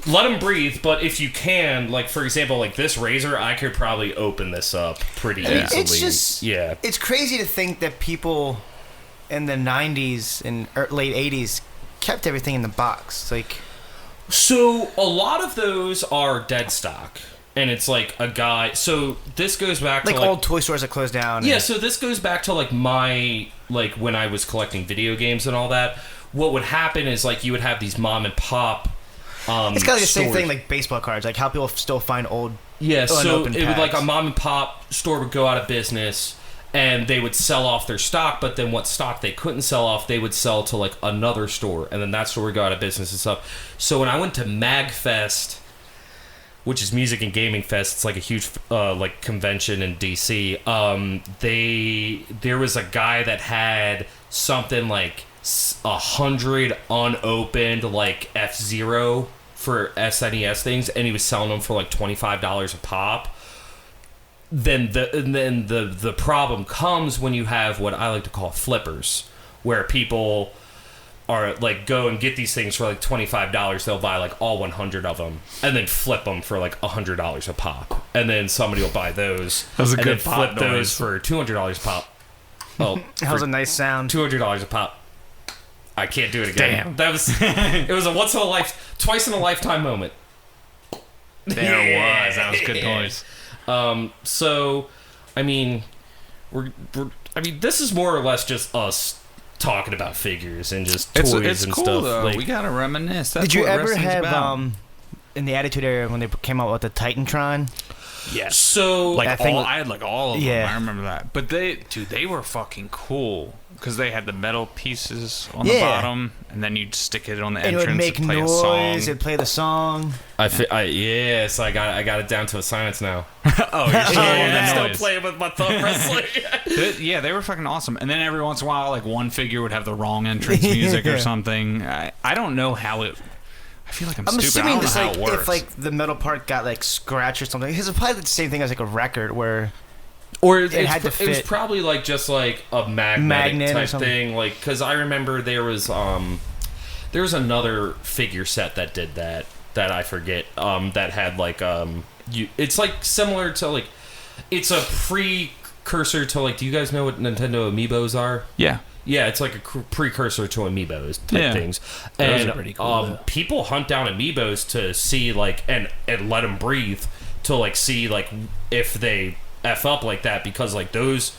let them breathe. But if you can, like for example, like this razor, I could probably open this up pretty easily. It's just, yeah. it's crazy to think that people in the 90s and late 80s kept everything in the box. It's like, So a lot of those are dead stock, and it's like a guy. So this goes back to old toy stores that closed down. Yeah, so this goes back to like my like when I was collecting video games and all that. What would happen is like you would have these mom and pop. It's kind of like the same stores. thing like baseball cards, like how people still find old. Yeah, so unopened it would like packs. a mom and pop store would go out of business, and they would sell off their stock. But then what stock they couldn't sell off, they would sell to like another store, and then that store would go out of business and stuff. So when I went to MagFest, which is Music and Gaming Fest, it's like a huge like convention in DC. There was a guy that had something like 100 unopened like F-Zero for SNES things, and he was selling them for like $25 a pop. Then the problem comes when you have what I like to call flippers, where people are like go and get these things for like $25. They'll buy like all 100 of them and then flip them for like $100 a pop, and then somebody will buy those That was a and good then pop flip those noise. for $200 a pop. Oh, That was a nice sound. $200 a pop. I can't do it again. Damn. That was it was a twice in a lifetime moment. There it was. That was good noise. So, I mean, this is more or less just us talking about figures and just toys It's and cool stuff. though. Like, We gotta reminisce. That's Did you what ever wrestling's have about. in the Attitude Era when they came out with the Titantron? Yes. so Like That thing all, was- I had like all of Yeah. them. I remember that. But they were fucking cool because they had the metal pieces on the Yeah. bottom, and then you'd stick it on the And it entrance would make and play a noise. song. It'd play the song. yes, I got it down to a science now. Oh, you're still on the Still noise. playing with my thumb wrestling. Yeah, they were fucking awesome. And then every once in a while, like one figure would have the wrong entrance music Yeah. or something. I don't know how it. I feel like I'm I'm stupid. I assuming don't know this how like it works. if like the metal part got like scratched or something. Because it's probably the same thing as like a record where Or it had to it was fit. probably like just like a magnet Or type something. thing. Like, because I remember there was another figure set that did that I forget. That had like it's like similar to like, it's a precursor to like. Do you guys know what Nintendo Amiibos are? Yeah. Yeah, it's like a precursor to Amiibos type Yeah. things. Those And are pretty cool, people hunt down Amiibos to see like and let them breathe to like see like if they F up like that, because like those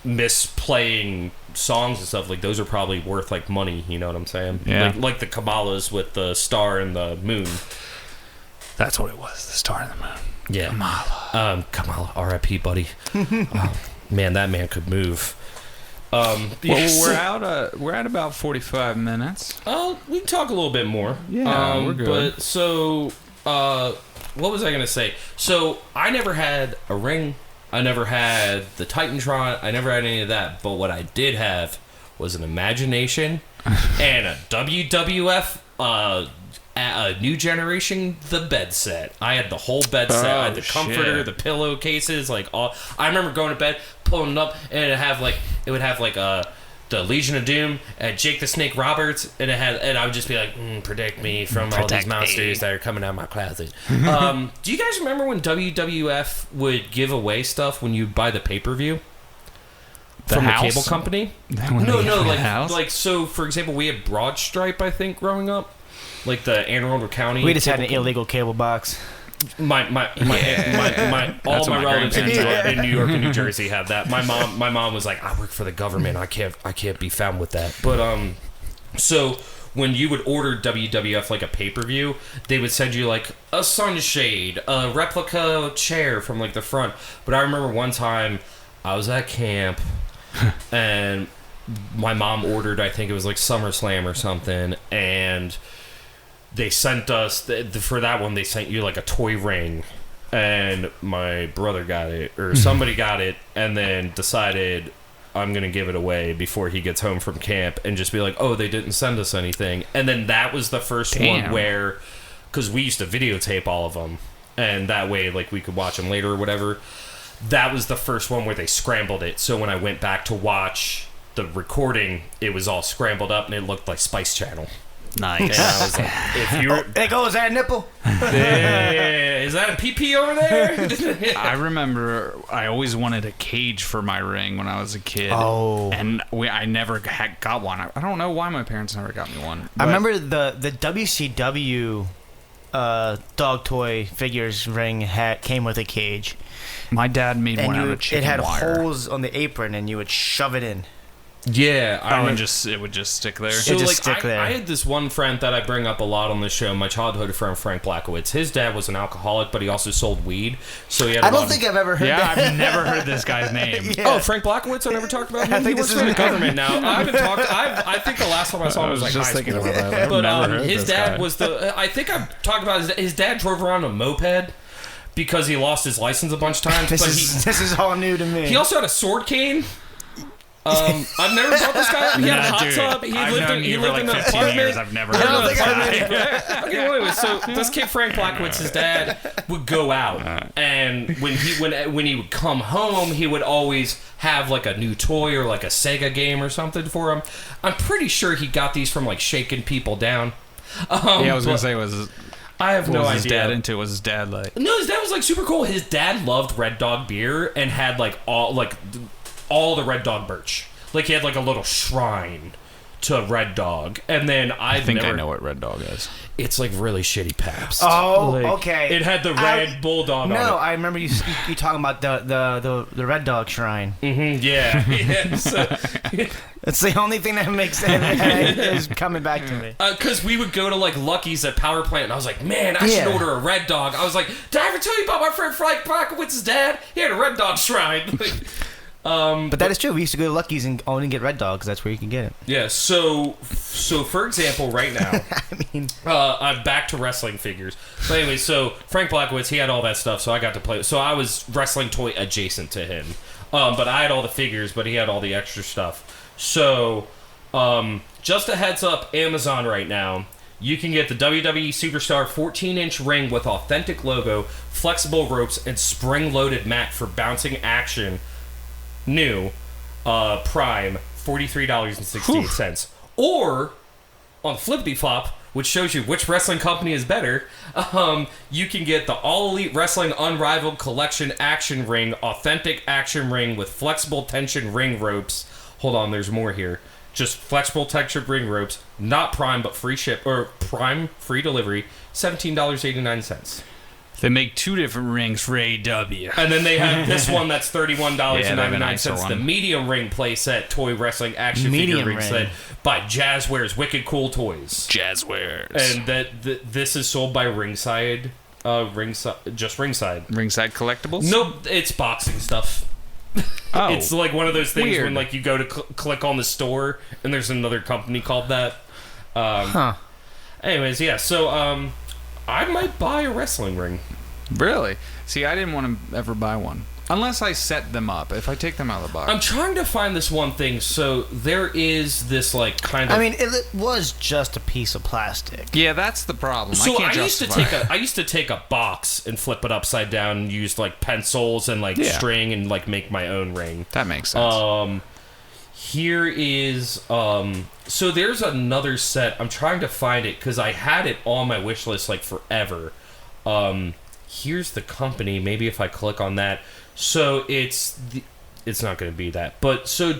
misplaying songs and stuff, like those are probably worth like money, you know what I'm saying? Yeah. Like the Kamalas with the star and the moon. That's what it was. The star and the moon. Yeah. Kamala. Kamala, R.I.P. buddy. Man, that man could move. Well, we're at about 45 minutes. Oh, we can talk a little bit more. Yeah, we're good. But so, what was I gonna say? So I never had a ring. I never had the Titantron. I never had any of that. But what I did have was an imagination and a WWF, a new generation, the bed set. I had the whole bed set. I had the comforter, shit. the pillowcases, like all. I remember going to bed, pulling it up, and it would have the Legion of Doom, Jake the Snake Roberts, and I would just be like, protect me from all these monsters that are coming out of my closet. Do you guys remember when WWF would give away stuff when you buy the pay-per-view? From the cable company? No, like so. For example, we had Broad Stripe, I think, growing up, like the Anne Arundel County. We just had an cable illegal cable box. all my relatives in New York and New Jersey have that. My mom was like, I work for the government. I can't be found with that. But so when you would order WWF like a pay-per-view, they would send you like a sunshade, a replica chair from like the front. But I remember one time I was at camp and my mom ordered, I think it was like SummerSlam or something, and they sent us for that one. They sent you like a toy ring, and my brother got it, or somebody got it, and then decided I'm gonna give it away before he gets home from camp, and just be like, "Oh, they didn't send us anything." And then that was the first one where, because we used to videotape all of them, and that way like we could watch them later or whatever. That was the first one where they scrambled it. So when I went back to watch the recording, it was all scrambled up, and it looked like Spice Channel. Nice. And I was like, if you're... There goes that nipple. Hey, is that a PP over there? I remember I always wanted a cage for my ring when I was a kid. Oh. And I never got one. I don't know why my parents never got me one. I remember the WCW dog toy figures ring came with a cage. My dad made one out of chicken it had wire. holes on the apron, and you would shove it in. Yeah. It would just stick there. So, It just like, stick there. I had this one friend that I bring up a lot on this show, my childhood friend, Frank Blackowitz. His dad was an alcoholic, but he also sold weed. So he had I don't think I've ever heard that. I've never heard this guy's name. Yeah. Oh, Frank Blackowitz? I never talked about him. I think He this works is for the his government now. I haven't talked. I think the last time I saw him was like high school. that. But never heard his this dad guy. was the. I think I've talked about his dad drove around a moped because he lost his license a bunch of times. This but is all new to me. he also had a sword cane. I've never brought this guy up. He had a hot tub. He I've lived known you in for an like 15 apartment. years. I've never I heard don't of this think guy. I Okay, well, anyway, so this kid Frank Blackwitz, his dad would go out, and when he would come home, he would always have like a new toy or like a Sega game or something for him. I'm pretty sure he got these from like Shaking People Down. Yeah, I was gonna say I have what no was idea. his dad into? Was his dad like? No, his dad was like super cool. His dad loved Red Dog beer and had like all the Red Dog merch. Like he had like a little shrine to Red Dog, and then I think I know what Red Dog is. It's like really shitty Pabst. Oh, Like, okay. It had the red bulldog on it. No, I remember you talking about the Red Dog Shrine. Yeah. Yeah. So, It's the only thing that makes sense is coming back to me. because we would go to like Lucky's at Power Plant, and I was like, man, I should Yeah. order a Red Dog. I was like, did I ever tell you about my friend Frank Blackowitz's dad? He had a Red Dog shrine. But that is true. We used to go to Lucky's and only get Red Dog because that's where you can get it. Yeah. So for example, right now, I'm back to wrestling figures. But anyway, so Frank Blackowitz, he had all that stuff, so I got to play. So I was wrestling toy adjacent to him, but I had all the figures, but he had all the extra stuff. So just a heads up, Amazon right now, You can get the WWE Superstar 14-inch ring with authentic logo, flexible ropes, and spring-loaded mat for bouncing action. New, Prime, $43.68. Or, on Flippity Flop, which shows you which wrestling company is better, you can get the All Elite Wrestling Unrivaled Collection Action Ring, authentic action ring with flexible tension ring ropes. Hold on, there's more here. Just flexible textured ring ropes, not Prime, but free ship, or Prime, free delivery, $17.89. They make 2 different rings for AEW. And then they have this one that's $31.99. Yeah, the medium ring playset toy wrestling action Medium figure ring ring. set by Jazzwares Wicked Cool Toys. Jazzwares. And this is sold by Ringside. Just Ringside. Ringside Collectibles? Nope, it's boxing stuff. Oh, It's like one of those things weird. when like you go to click on the store and there's another company called that. Anyways, yeah. So I might buy a wrestling ring. Really? See, I didn't want to ever buy one. Unless I set them up. If I take them out of the box. I'm trying to find this one thing. So there is this like kind of. I mean, it was just a piece of plastic. Yeah, that's the problem. So I can't I used to take a box and flip it upside down and use like pencils and like Yeah. string and like make my own ring. That makes sense. Here is so there's another set. I'm trying to find it because I had it on my wish list like forever. Here's the company. Maybe if I click on that. So it's not going to be that. But so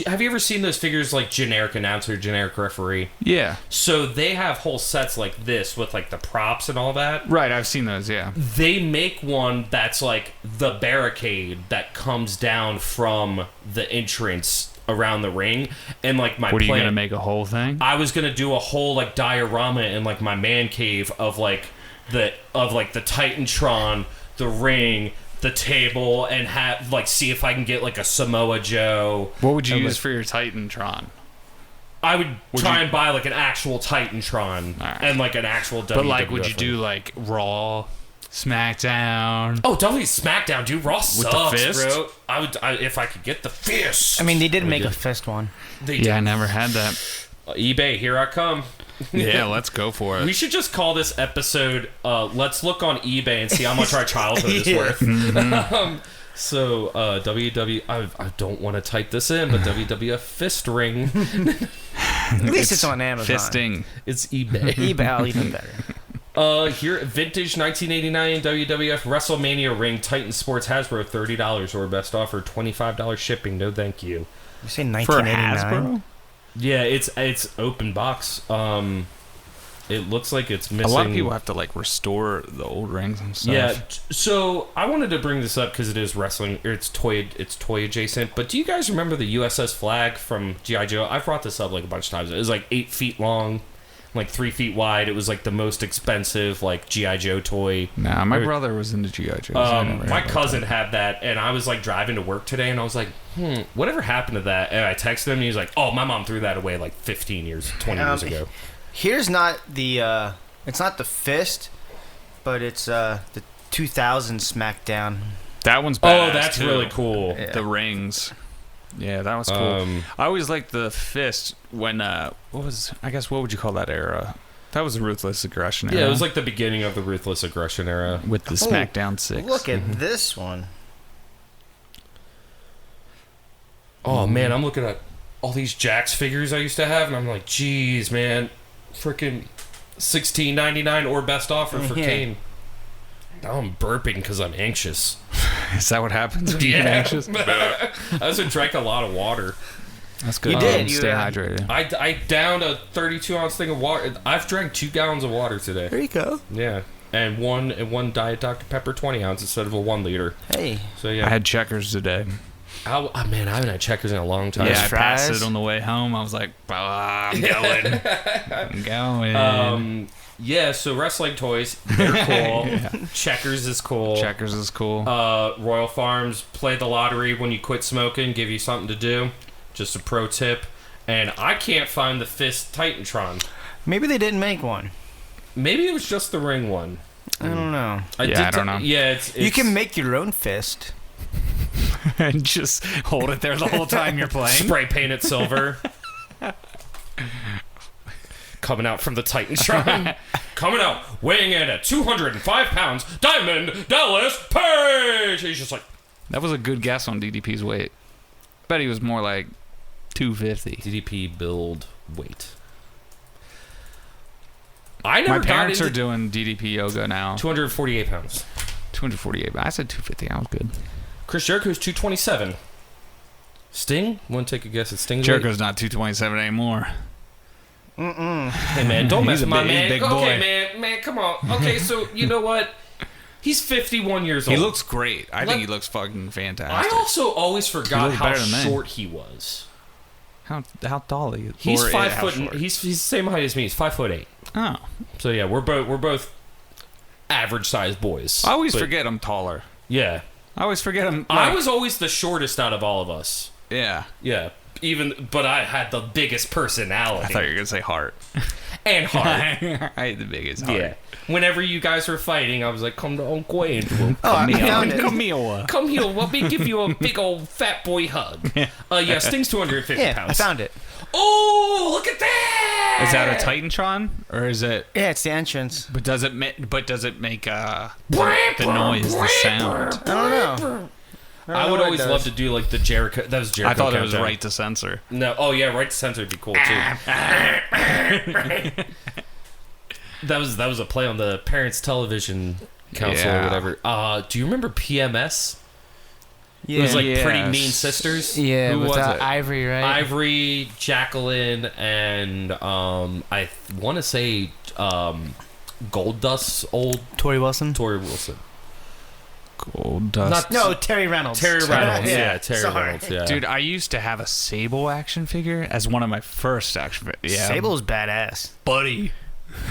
have you ever seen those figures like generic announcer, generic referee? Yeah. So they have whole sets like this with like the props and all that. Right, I've seen those, yeah. They make one that's like the barricade that comes down from the entrance around the ring, and like my What, are you plan, going to make a whole thing? I was gonna do a whole like diorama in like my man cave of like the Titantron, the ring, the table, and have like see if I can get like a Samoa Joe. What would you and, use like, for your Titantron? I would try and buy like an actual Titantron Alright. and like an actual WWF. But like, would you ring. do like Raw, SmackDown? Oh, definitely SmackDown, dude. Raw the sucks, fist? bro. I would if I could get the fist. I mean, they did would make do a it. fist one. They Yeah, I did. never had that. eBay, here I come. Yeah, let's go for We it. should just call this episode "Let's Look on eBay and See How Much Our Childhood is Yeah. Worth." Mm-hmm. So, I don't want to type this in, but WWF fist ring. At least it's on Amazon. Fisting. It's eBay. eBay, oh, even better. Here, vintage 1989 WWF WrestleMania ring, Titan Sports Hasbro, $30 or best offer, $25 shipping. No, thank you. You say For 1989? Hasbro? Yeah, it's open box. It looks like it's missing. A lot of people have to like restore the old rings and stuff. Yeah, so I wanted to bring this up because it is wrestling. Or it's toy adjacent. But do you guys remember the USS Flag from GI Joe? I've brought this up like a bunch of times. It was like 8 feet long, like 3 feet wide. It was like the most expensive like GI Joe toy. Nah, my Or- brother was into G.I. Joe. so I never had My that. cousin had that, and I was like driving to work today, and I was like, whatever happened to that? And I texted him, and he's like, oh, my mom threw that away like 20 years ago. Here's not the, it's not the fist, but it's the 2000 SmackDown. That one's Oh, badass, that's too. really cool. Yeah. The rings. Yeah, that was cool. I always liked the fist when, what would you call that era? That was the Ruthless Aggression era. Yeah, it was like the beginning of the Ruthless Aggression era. with the SmackDown 6. Look at this one. Oh man, I'm looking at all these Jax figures I used to have, and I'm like, geez, man, freaking $16.99 or best offer for Yeah. Kane. Now I'm burping because I'm anxious. Is that what happens when you get anxious? I also drank a lot of water. That's good. You did, Stay you, hydrated. I downed a 32-ounce thing of water. I've drank 2 gallons of water today. There you go. Yeah, and one Diet Dr Pepper 20 ounce instead of a 1 liter. Hey. So I yeah, had checkers today. man, I haven't had Checkers in a long time. Yeah, I passed fries? it on the way home. I was like, I'm going. I'm going. Yeah, so wrestling toys, they're cool. Checkers is cool. Checkers is cool. Royal Farms, play the lottery when you quit smoking, give you something to do. Just a pro tip. And I can't find the Fist Titantron. Maybe they didn't make one. Maybe it was just the ring one. I don't know. I don't know. Yeah, it's You can make your own fist. And just hold it there the whole time you're playing. spray paint it silver. coming out from the Titantron. Coming out, weighing in at 205 pounds, Diamond Dallas Page! He's just like... That was a good guess on DDP's weight. Bet he was more like 250. DDP build weight. I never My parents got are into doing DDP yoga now. 248 pounds. 248. I said 250. I was good. Chris Jericho's 227. Sting? Want to take a guess at Sting's Jericho's not 227 anymore. weight? Hey, man, don't mess He's a with my big- man. big Okay, boy. man, come on. Okay, so, you know what? He's 51 years old. He looks great. I Like- think he looks fucking fantastic. I also always forgot looks how better than me. short he was. How tall are you? He's Or, 5 how foot. short? He's the same height as me. He's 5'8". Oh. So yeah, we're both average sized boys. I always But, forget I'm taller. Yeah, I always forget I'm. I like- was always the shortest out of all of us. Yeah. Yeah, but I had the biggest personality I thought you were gonna say heart. and heart. I had the biggest heart. Yeah. Whenever you guys were fighting, I was like, "Come to Uncle Andrew. Oh, I found it. Camille. Come here. Let me give you a big old fat boy hug." Yeah, Sting's 250 Yeah, pounds. I found it. Oh, look at that! Is that a Titantron or is it? Yeah, it's the entrance. But does it make the noise, the sound? I don't know. I would always love to do like the Jericho. That was Jericho. I thought it was countdown. right to censor. No. Oh yeah, right to censor would be cool too. That was a play on the Parents Television Council or Yeah. whatever. Do you remember PMS? Yeah. It was like Yes. Pretty Mean Sisters. Yeah, Who with was it? Ivory, right? Ivory, Jacqueline, and I want to say Gold Dust's old Tori Wilson. Tori Wilson. Gold dust. No, Terry Reynolds. Terry Reynolds. Yeah. Yeah, Terry Sorry. Reynolds. Yeah. Dude, I used to have a Sable action figure as one of my first action figures. Yeah, Sable's badass. buddy.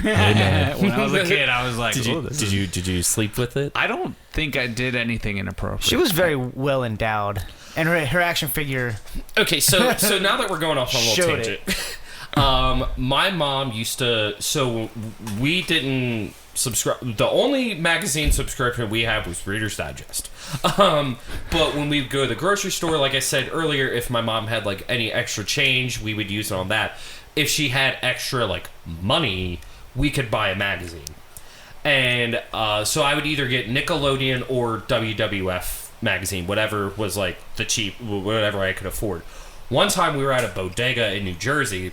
When I was a kid, I was like, Did "Oh, this is-" you sleep with it? I don't think I did anything inappropriate. She was very well endowed, and her action figure. Okay, so now that we're going off on a little Showed tangent, my mom used to. So we didn't subscribe. The only magazine subscription we had was Reader's Digest. But when we go to the grocery store, like I said earlier, if my mom had like any extra change, we would use it on that. If she had extra like money, we could buy a magazine. And so I would either get Nickelodeon or WWF magazine, whatever was like the cheap, whatever I could afford. One time we were at a bodega in New Jersey,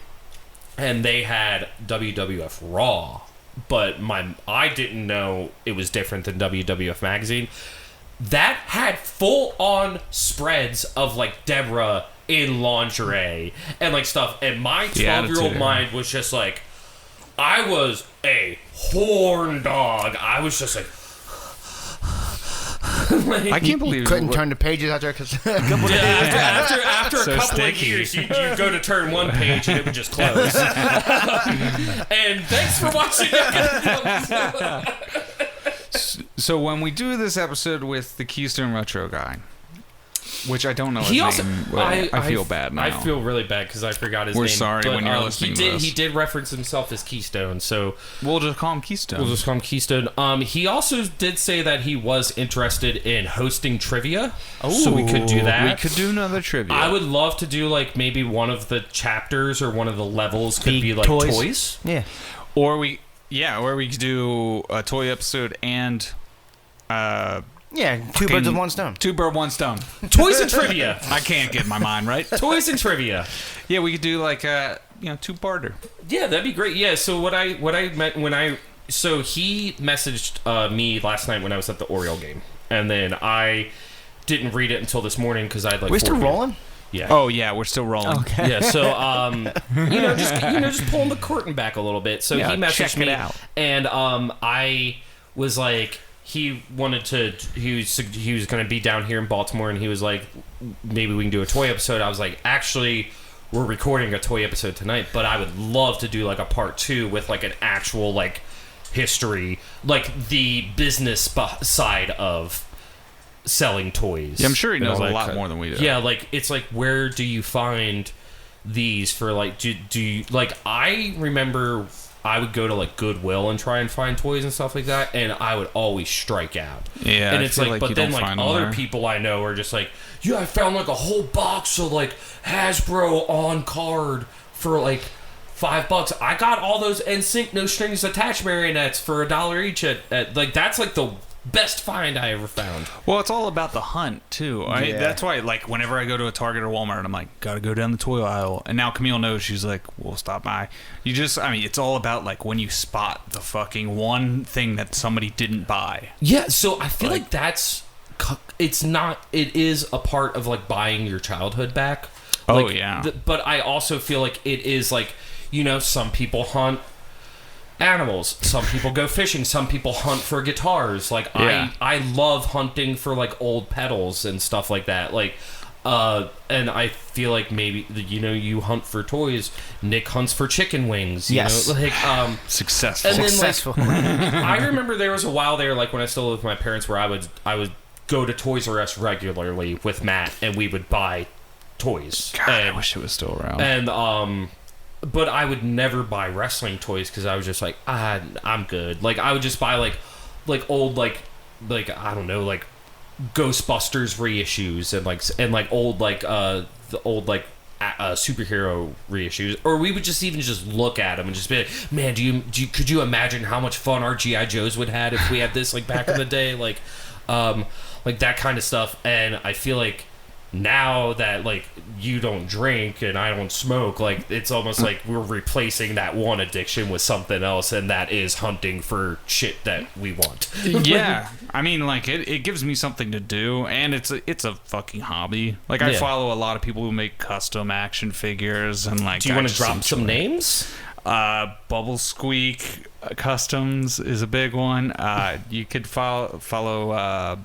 and they had WWF Raw, but I didn't know it was different than WWF magazine. That had full-on spreads of like Deborah in lingerie and like stuff, and my 12-year-old attitude. mind was just like, I was a horn dog. I was just like, I can't believe Couldn't turn the pages out there because a couple yeah, days. after So a couple sticky. of years, you go to turn one page and it would just close. And thanks for watching. So when we do this episode with the Keystone Retro guy, which I don't know his He also, name, but I feel bad now. I feel really bad because I forgot his We're name. sorry when you're listening to this. He did reference himself as Keystone, so We'll just call him Keystone. we'll just call him Keystone. He also did say that he was interested in hosting trivia, so we could do that. We could do another trivia. I would love to do like maybe one of the chapters or one of the levels could be like toys. toys. Yeah. or we could do a toy episode and Yeah, two birds with one stone. two bird, one stone. Toys and trivia. I can't get my mind right. Toys and trivia. Yeah, we could do like a two-parter. Yeah, that'd be great. Yeah, so what I meant when he messaged me last night when I was at the Oriole game, and then I didn't read it until this morning because I had like. We're still 4 rolling? Yeah. Oh yeah, we're still rolling. Okay. Yeah, so just pulling the curtain back a little bit. So Yeah, he messaged check me, it out. and I was like, he was going to be down here in Baltimore, and he was like, maybe we can do a toy episode. I was like, actually, we're recording a toy episode tonight, but I would love to do like a part 2 with like an actual like history, like the business side of selling toys. Yeah, I'm sure he And knows all a that lot kind- more than we do. Yeah, like it's like, where do you find these for like do you like, I remember I would go to like Goodwill and try and find toys and stuff like that, and I would always strike out. Yeah, and I it's feel like, like but you then don't like find them other there. people I know are just like, yeah, I found like a whole box of like Hasbro on card for like $5. I got all those NSYNC no strings attached marionettes for $1 each at like that's like the best find I ever found. Well, it's all about the hunt too. That's why, like, whenever I go to a Target or Walmart, I'm like, gotta go down the toy aisle. And now Camille knows. She's like, we'll stop by. It's all about like when you spot the fucking one thing that somebody didn't buy. Yeah, so I feel like it is a part of like buying your childhood back. Oh, like, yeah. But I also feel like it is like, some people hunt animals, some people go fishing, some people hunt for guitars. Like I love hunting for like old pedals and stuff like that. Like and I feel like maybe you hunt for toys. Nick hunts for chicken wings. Yes. Successful. And then, Successful. I remember there was a while there, like when I still lived with my parents, where I would go to Toys R Us regularly with Matt, and we would buy toys. God, I wish it was still around. And but I would never buy wrestling toys because I was just like, I'm good. Like I would just buy like old like I don't know, like Ghostbusters reissues and like old like the old like superhero reissues, or we would just even just look at them and just be like, man, could you imagine how much fun our G.I. Joes would have if we had this like back in the day, like that kind of stuff. And I feel like now that like you don't drink and I don't smoke, like it's almost like we're replacing that one addiction with something else, and that is hunting for shit that we want. Yeah, I mean, like it gives me something to do, and it's a fucking hobby. Like I follow a lot of people who make custom action figures, and like. Do you want to drop some names? Bubble Squeak Customs is a big one. You could follow.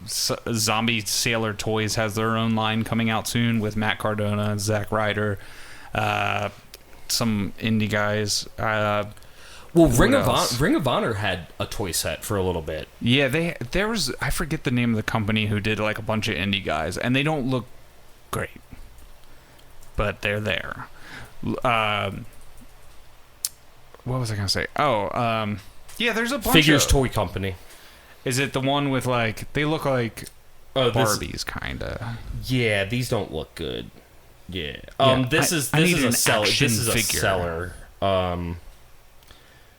Zombie Sailor Toys has their own line coming out soon with Matt Cardona, Zack Ryder, some indie guys. Well, Ring of Honor had a toy set for a little bit. Yeah, there was, I forget the name of the company who did like a bunch of indie guys, and they don't look great, but they're there. What was I gonna say? Yeah, there's a bunch Figures of Toy Company. Is it the one with like they look like Barbies kinda? Yeah, these don't look good. Yeah. This is an a seller. action This is a figure. seller.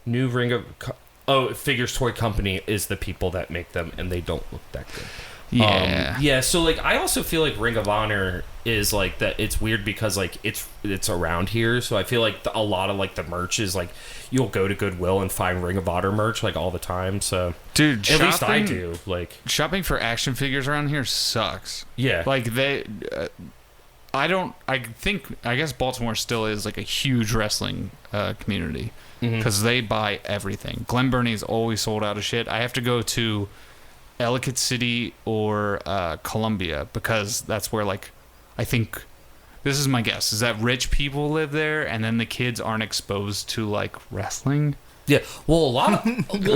New Figures Toy Company is the people that make them, and they don't look that good. Yeah. So like I also feel like Ring of Honor is like that. It's weird because like it's around here, so I feel like a lot of like the merch is like you'll go to Goodwill and find Ring of Honor merch like all the time. So dude, at least I do. Like shopping for action figures around here sucks. Yeah, like I guess Baltimore still is like a huge wrestling community because they buy everything. Glen Burnie's always sold out of shit. I have to go to Ellicott City or Columbia because that's where like I think this is my guess is that rich people live there, and then the kids aren't exposed to like wrestling. Yeah, well, a lot of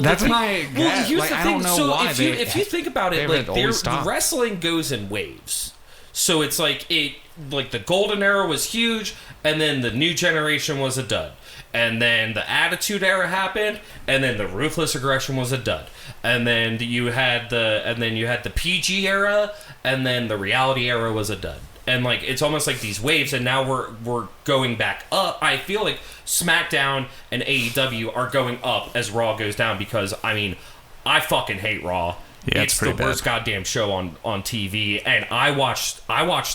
that's my guess. Well, here's like, the I thing. don't know so why if you think about it, like the wrestling goes in waves. So it's like the golden era was huge, and then the new generation was a dud. And then the Attitude Era happened, and then the Ruthless Aggression was a dud. And then you had the PG era, and then the Reality Era was a dud. And like it's almost like these waves, and now we're going back up. I feel like SmackDown and AEW are going up as Raw goes down because I mean, I fucking hate Raw. Yeah, it's the worst goddamn show on TV, and I watched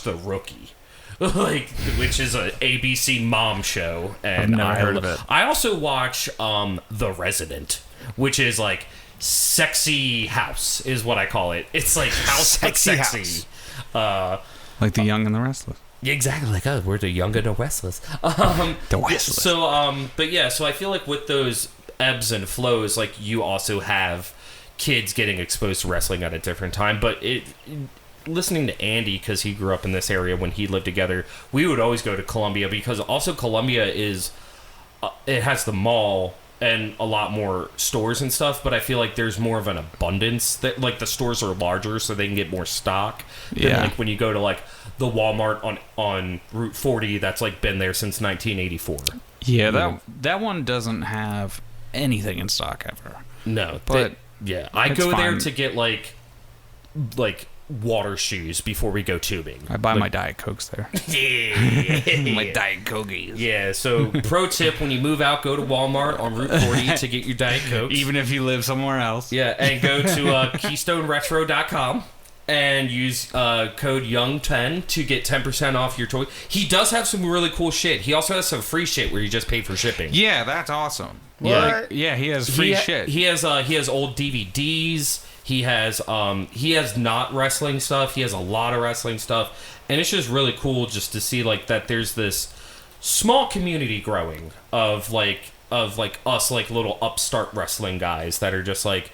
The Rookie. Like, which is a ABC mom show, and I've never heard of it. I also watch The Resident, which is like sexy house, is what I call it. It's like house but sexy. Like The Young and the Restless. Exactly, like we're the Young and the Restless. The Restless. So, but yeah, so I feel like with those ebbs and flows, like you also have kids getting exposed to wrestling at a different time, but listening to Andy, because he grew up in this area when he lived together, we would always go to Columbia because also Columbia is it has the mall and a lot more stores and stuff, but I feel like there's more of an abundance that like the stores are larger so they can get more stock than like when you go to like the Walmart on Route 40 that's like been there since 1984. Yeah, that one doesn't have anything in stock ever. No, but I go there to get like water shoes before we go tubing. I buy my Diet Cokes there. My Diet Cokies. Yeah, so pro tip, when you move out, go to Walmart on Route 40 to get your Diet Cokes. Even if you live somewhere else. Yeah, and go to KeystoneRetro.com and use code YOUNG10 to get 10% off your toy. He does have some really cool shit. He also has some free shit where you just pay for shipping. Yeah, that's awesome. What? Yeah, he has free shit. He has old DVDs. He has not wrestling stuff. He has a lot of wrestling stuff, and it's just really cool just to see like that. There's this small community growing of us like little upstart wrestling guys that are just like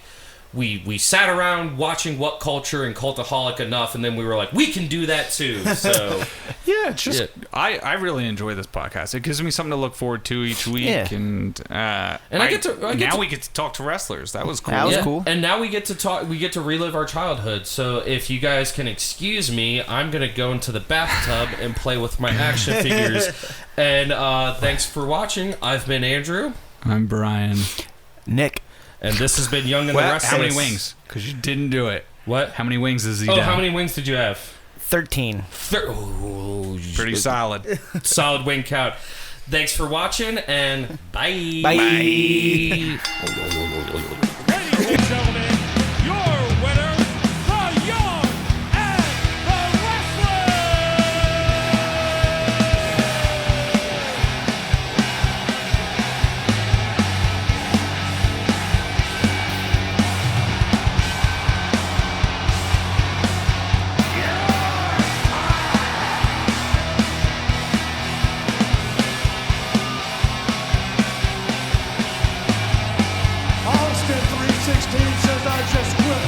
we sat around watching What Culture and Cultaholic enough, and then we were like, we can do that too. So yeah, it's just I really enjoy this podcast. It gives me something to look forward to each week, and I get to talk to wrestlers. That was cool. That was cool. And now we get to talk. We get to relive our childhood. So if you guys can excuse me, I'm gonna go into the bathtub and play with my action figures. And thanks for watching. I've been Andrew. I'm Brian. Nick. And this has been Young and the Restless. How many wings? Because you didn't do it. What? How many wings is he Oh, down? how many wings did you have? 13. Pretty solid. Solid wing count. Thanks for watching, and bye. Bye. Ladies and gentlemen, your winner, the Young and the Restless! Austin 316 says I just quit.